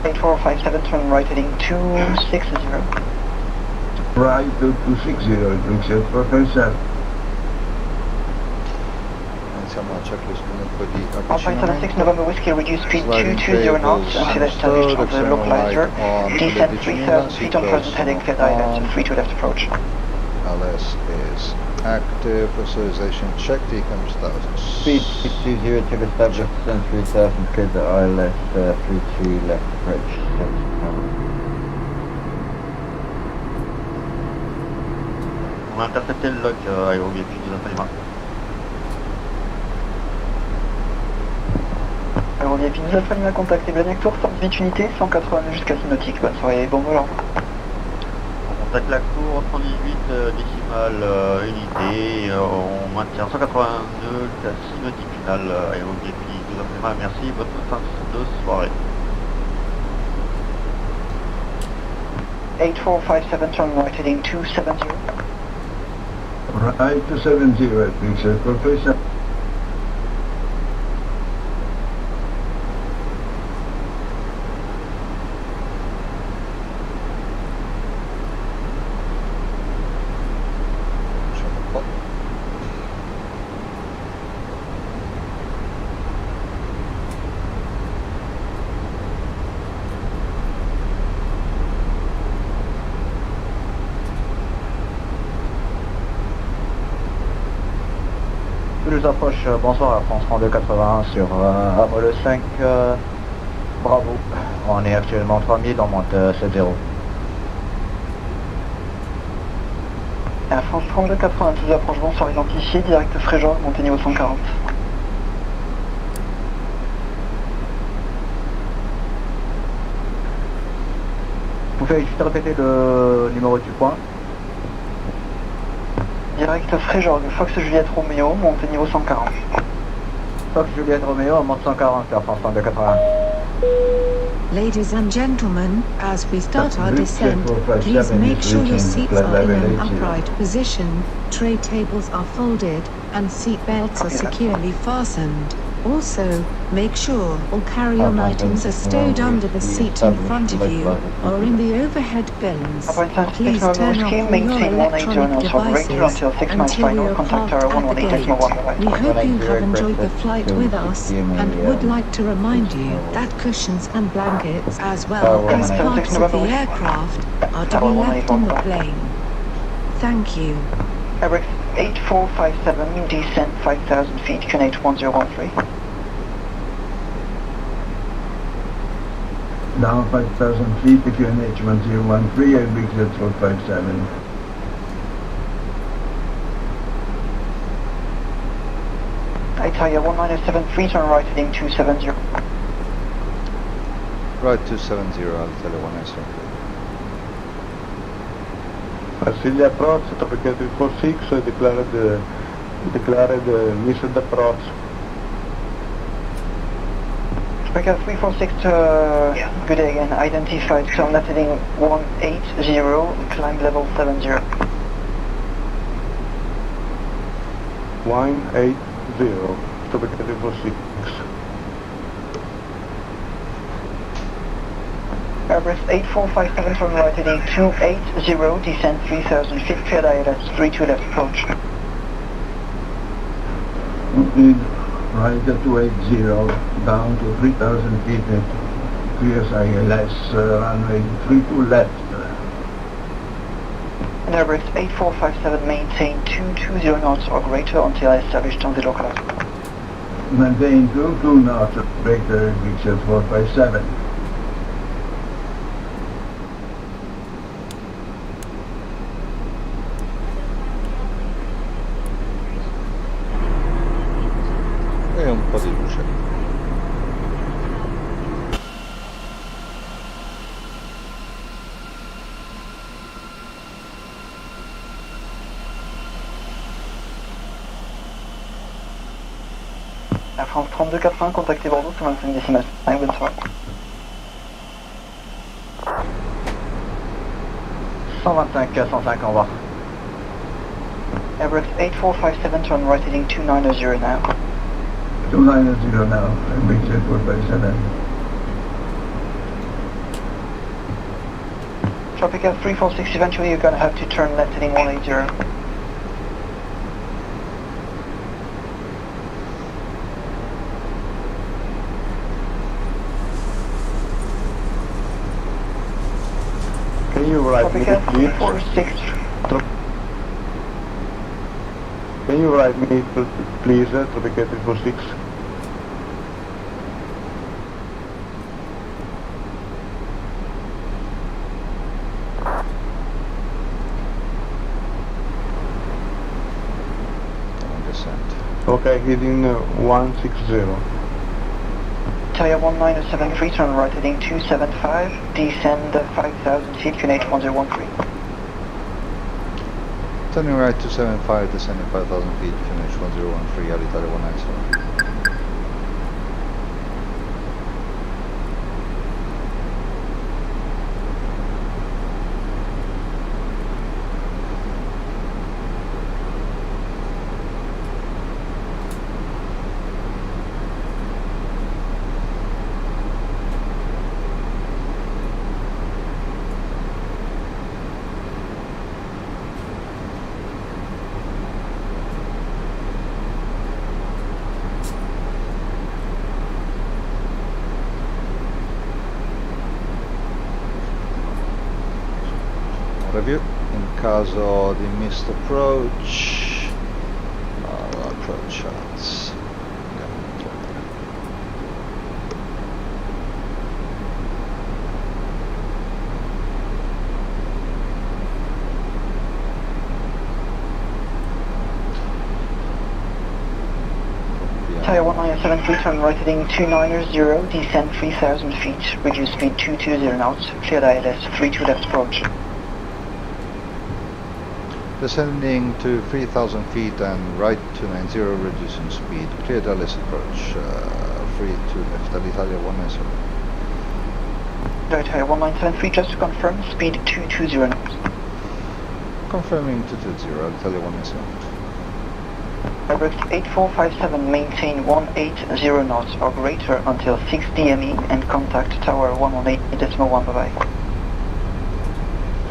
8457, turn right heading 260. Right to 260, Brixia 457. Iniziamo la checklist comunque di Alpine 76 avvicinamento. November Whiskey, reduce speed Sliding 220 knots tables until established on the understood, localizer. on Descend the 3000 feet on present heading Fed Island, free to left approach. LS is active, pressurization check, decom status. Speed 620 to establish descent 3000 feet, ILS 32 left approach. On a intercepté le log aéroglyphique des Napoli. Aérodéfi nous Alpha Lima contacté Blagnac Tour, force vite unité, 180 jusqu'à Nautique. Bonne soirée et bon volant. On contacte la cour, 118 décimales unité, on maintient 182 jusqu'à 6 nautiques finale aéroglyphi 12 Alpha. Merci, bonne fin de soirée. 8457, turn right heading 270. Right to 70, Brixia 457. Toulouse approche, bonsoir à France 3281 sur Amole 5, bravo. On est actuellement 3000, on monte 7-0. Air France 3292, approche bonsoir identifié, direct Fréjor, montée niveau 140. Vous pouvez juste répéter le numéro du point? Direct Fréjor, Fox Juliette Romeo, montée niveau 140. Fox Juliette Romeo, on monte 140 Air France 3281. Ladies and gentlemen, as we start our descent, please make sure your seats are in an upright position, tray tables are folded, and seat belts are securely fastened. Also, make sure all carry-on items are stowed under the seat in front of you or in the overhead bins. Please turn off all your electronic devices until we are parked at the gate. We hope you have enjoyed the flight with us and would like to remind you that cushions and blankets as well as parts of the aircraft are to be left in the plane. Thank you. Airbus 8457, descent 5000 feet, QNH 1013. Down 5,000 feet, QNH 1013, Airbus 457. Italia 1973, turn right heading 270. Right 270, Alitalia 193. Marsiglia approach, Tropical 346, declared missed approach. Tropical 346, good day again, identified, turn left heading 180, climb level 70. 180, Tropical 346. Airbus 8457, turn right heading 280, descend 3000 feet, clear ILS 32 left approach. Right at 280, down to 3,000 feet, clears ILS, runway 32 left. And Airbus 8457, maintain 220 knots or greater until established on the localizer. Maintain 22 knots or greater, Brixia 457. E un po' di luce. Air France 3281, contactez Bordeaux, c'est 25 décimales. Allez, bonne soirée. 125, 105, au revoir. Airbus 8457, turn right heading 290 now. 290 now, Brixia 457. Tropical 346, eventually you're going to have to turn left heading 180. Can you write me Tropical please? 346. Can you write me please, Tropical 346? Okay, heading 160. Italia 1973, turn right heading 275, descend 5,000 feet, QNH 1013. Turning right 275, descending 5,000 feet, QNH 1013, Alitalia 197. Review. In caso di missed approach, approach shots. Italia 1973, turn right heading 290, descend 3,000 feet, reduce speed 220 knots, cleared ILS 32 left approach. Descending to 3,000 feet and right 290, reducing speed. Cleared LS approach. 32 left, Alitalia 197. Italia 1973, just to confirm, speed 220 knots. Confirming 220, Alitalia 197. Airbus 8457, maintain 180 knots or greater until 6 DME and contact tower 118.1, bye-bye.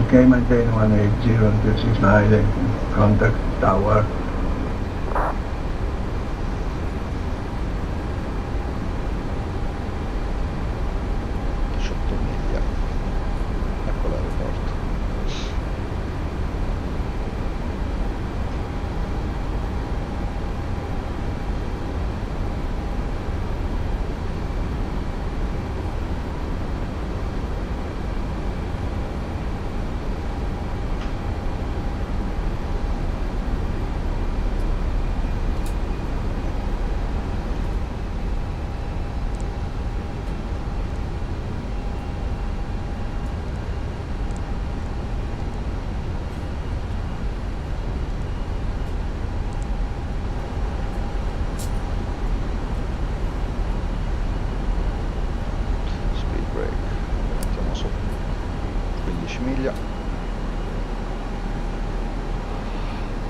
Okay, maintain 180 until 69 and contact tower. Ecco l'aeroporto.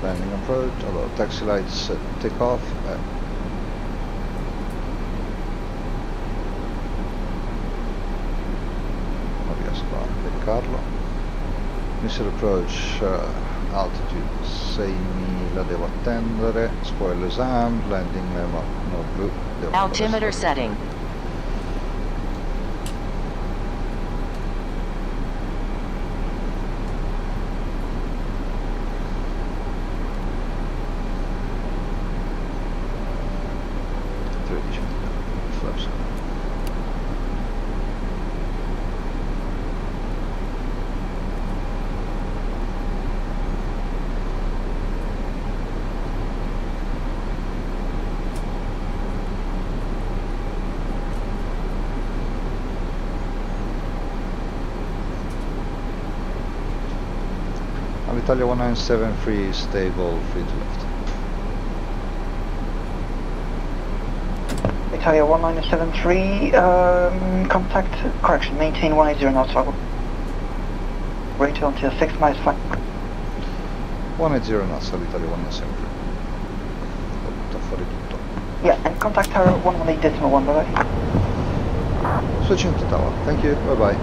Landing approach, allora taxi lights take off. Non riesco a beccarlo. Missile approach, altitude 6.000 devo attendere. Spoilers armed, landing no blu. Altimeter setting. Italia 197 free, stable, free to left. Italia 1973, contact, correction, maintain 180 knots, rate until 6 miles flight. 180 knots all'Italia 173. Sta fuori tutto. Yeah, and contact tower 118.1, bye bye. Switching to tower, thank you, bye bye.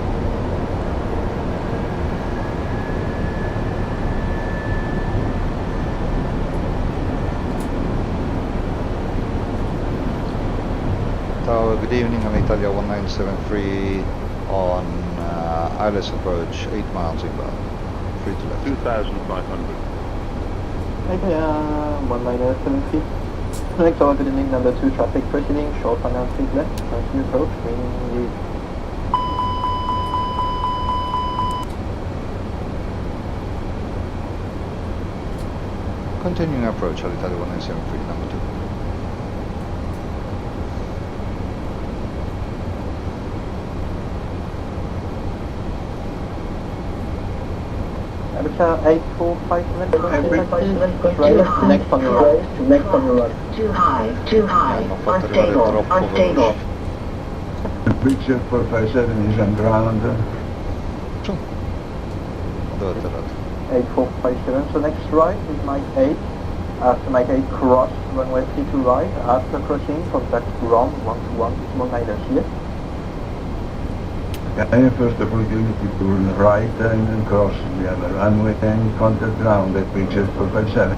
Tower, good evening, Alitalia 1973 on ILS approach, 8 miles inbound, free to left. 2,500. Italia 1973. Next tower, good evening, number 2 traffic proceeding, short final street left, continue approach, meaning Continuing approach, Alitalia 1973, number 2. Abisha 8457, right, next on your right, next on your right. Too high, Hanno fatto arrivare troppo veloci. The picture 457 is on ground. Dove è atterrato? 8457, so next right is Mike 8. After Mike 8 cross, runway 32 right. After crossing, contact ground 121, small niner here. Yeah, first opportunity to right and then cross the other runway and contact ground at picture 457.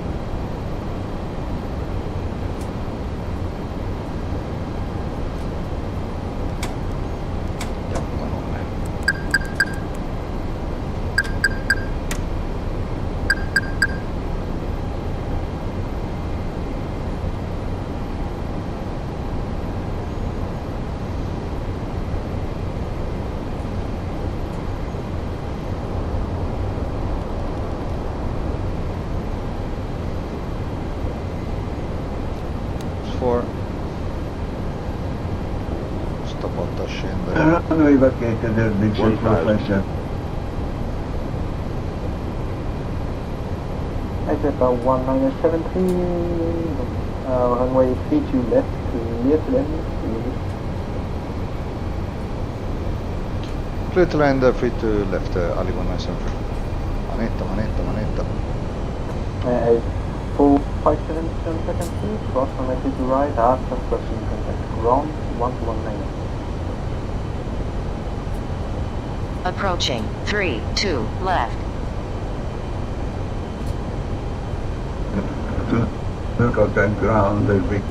Stop a scendere. Runway vacated at picture 457. Exit 1973, runway 32 left, clear to land. Clear to land, free to left, Ali 1973. Manetta. 8457, 7 seconds, please. Cross runway 32 right, after crossing contact ground 119. Approaching 3-2 left. Contact ground at picture.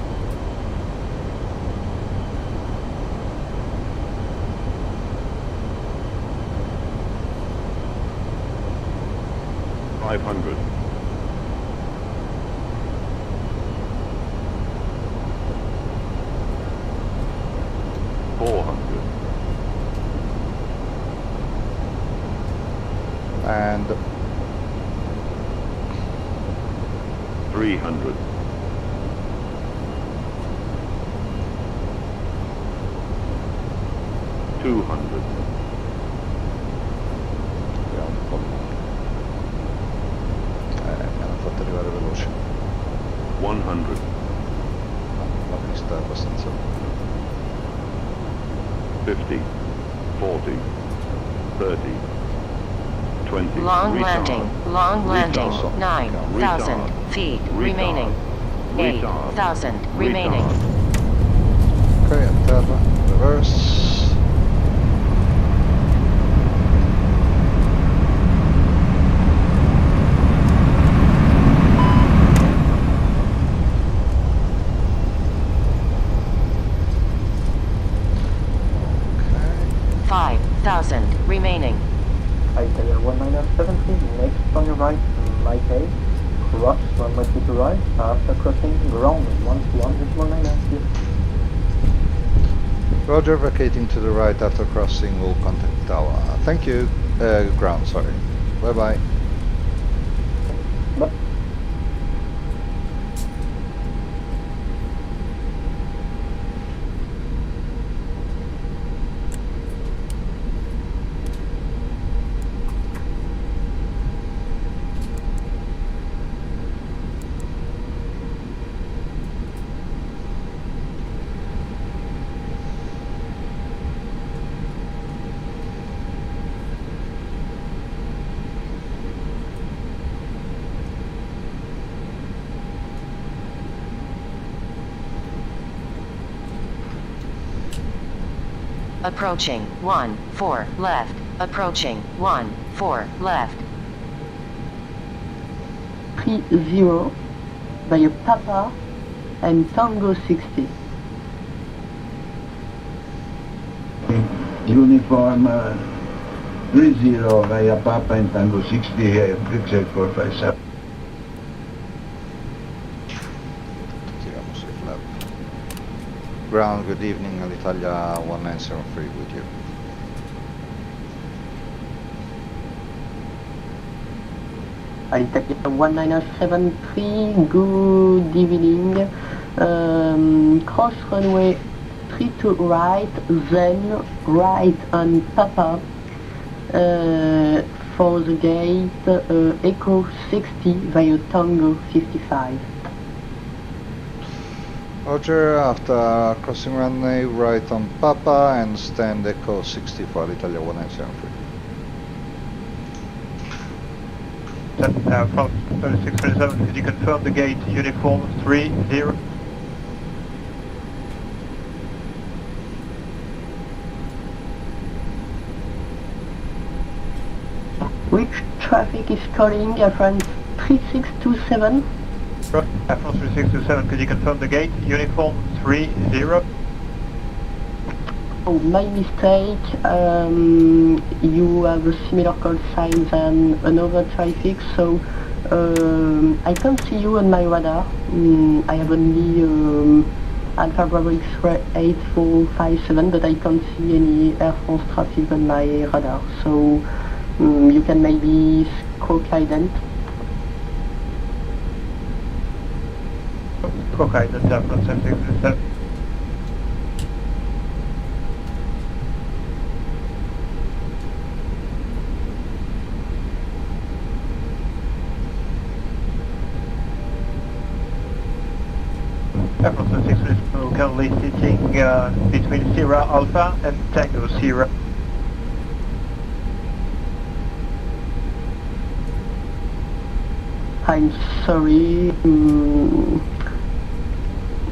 $500. $400. And 300. 200. Vediamo un po'. Mi hanno fatto arrivare veloce. 100. La pista è abbastanza. 50. 40. 30. 20. Long landing, 9,000 feet remaining. 8,000 remaining. Ok, a terra, reverse. Okay. 5,000 remaining. Italia 1970, next on your right, Mike 8, cross runway 32 right, after crossing ground 121, Roger, vacating to the right after crossing, will contact tower. Thank you. Ground, sorry. Bye-bye. Approaching 1-4 left. Approaching 1-4 left. 30 by a Papa and Tango 60. Uniform 30 via Papa in Tango 60 here, Brixel 457. Tiriamo sui flap. Ground, good evening, Alitalia 1973 with you. Alitalia 1973, good evening. Cross runway 32 right, then right on Papa for the gate Echo 60 via Tango 55. Roger, after crossing runway right on Papa and stand Echo 60 for Alitalia 1973. From 3627, could you confirm the gate uniform 30? Which traffic is calling Air France 3627? Air France 3627, could you confirm the gate uniform 30? Oh, my mistake. You have a similar call sign than another traffic, so I can't see you on my radar. I have only Alpha Bravo X-ray 8457, but I can't see any Air France traffic on my radar. So you can maybe stroke ident. Stroke ident, Air France 3627. Air France 3627 currently sitting between Sierra Alpha and Tango Sierra. I'm sorry.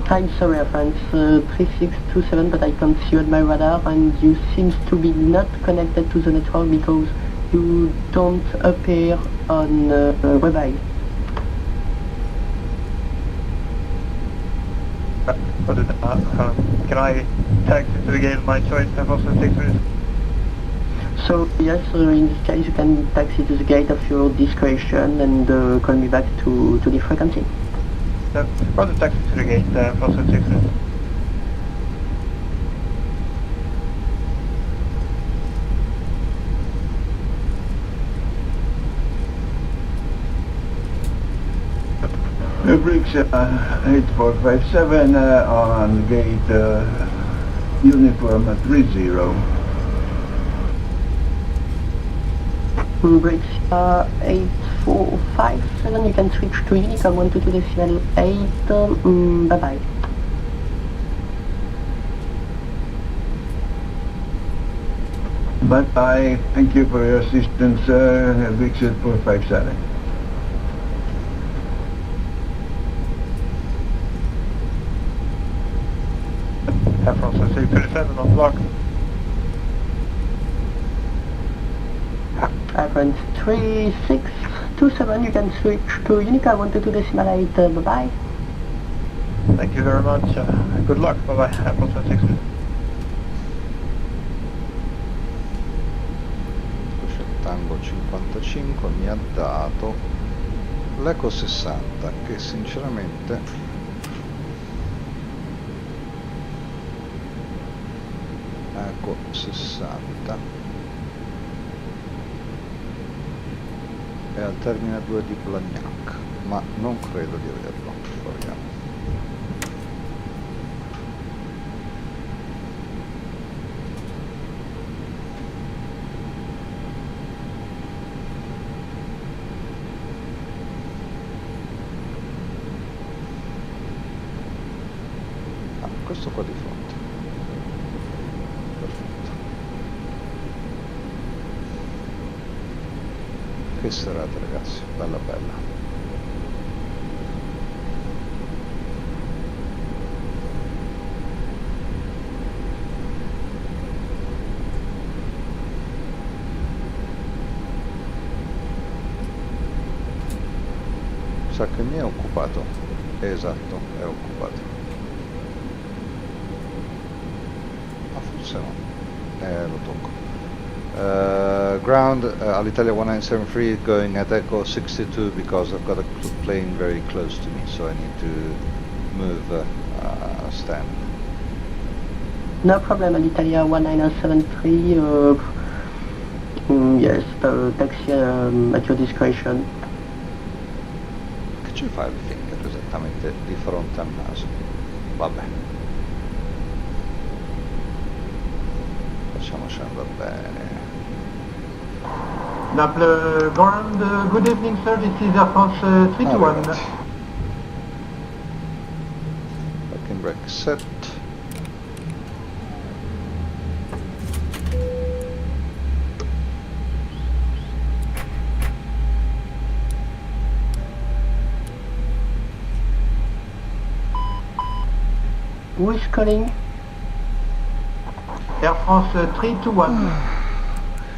I'm sorry, Air France 3627, but I can't see you on my radar, and you seem to be not connected to the network because you don't appear on WebEye. Can I taxi to the gate of my choice, Air France 3627? So yes, in this case you can taxi to the gate of your discretion and call me back to the frequency. Rather taxi to the gate, Air France 3627. Brix 8457 on gate uniform 30. Brix 8457, you can switch to Unicom 122.8, bye bye. Bye bye, thank you for your assistance, Brix 8457. Air France 3627 on block. Air France 3627, you can switch to Unica 122.8, bye bye. Thank you very much. Good luck. Bye bye. Air France 3627. Tango 55 mi ha dato l'Eco 60 che sinceramente Eco 60 è al termine 2 di Blagnac, ma non credo di averlo. Proviamo. Questo qua di fronte. Perfetto. Che serata ragazzi, bella bella. Sa che mi è occupato. Esatto, è occupato. Ma forse no. lo tocco. Ground, Alitalia 1973 going at Echo 62 because I've got a plane very close to me, so I need to move stand. No problem, Alitalia 1973. Yes, taxi at your discretion. Che ci fa il finger esattamente di fronte al naso? Vabbè. Facciamo scendere bene. Naples Ground, good evening sir, this is Air France 321. Parking brake set. Who is calling? Air France 321.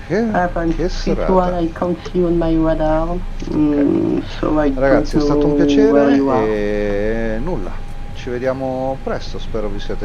Air France 321, I can't see you on my radar, so I Ragazzi, è don't stato un know where piacere you are. e nulla. Ci vediamo presto, spero vi siate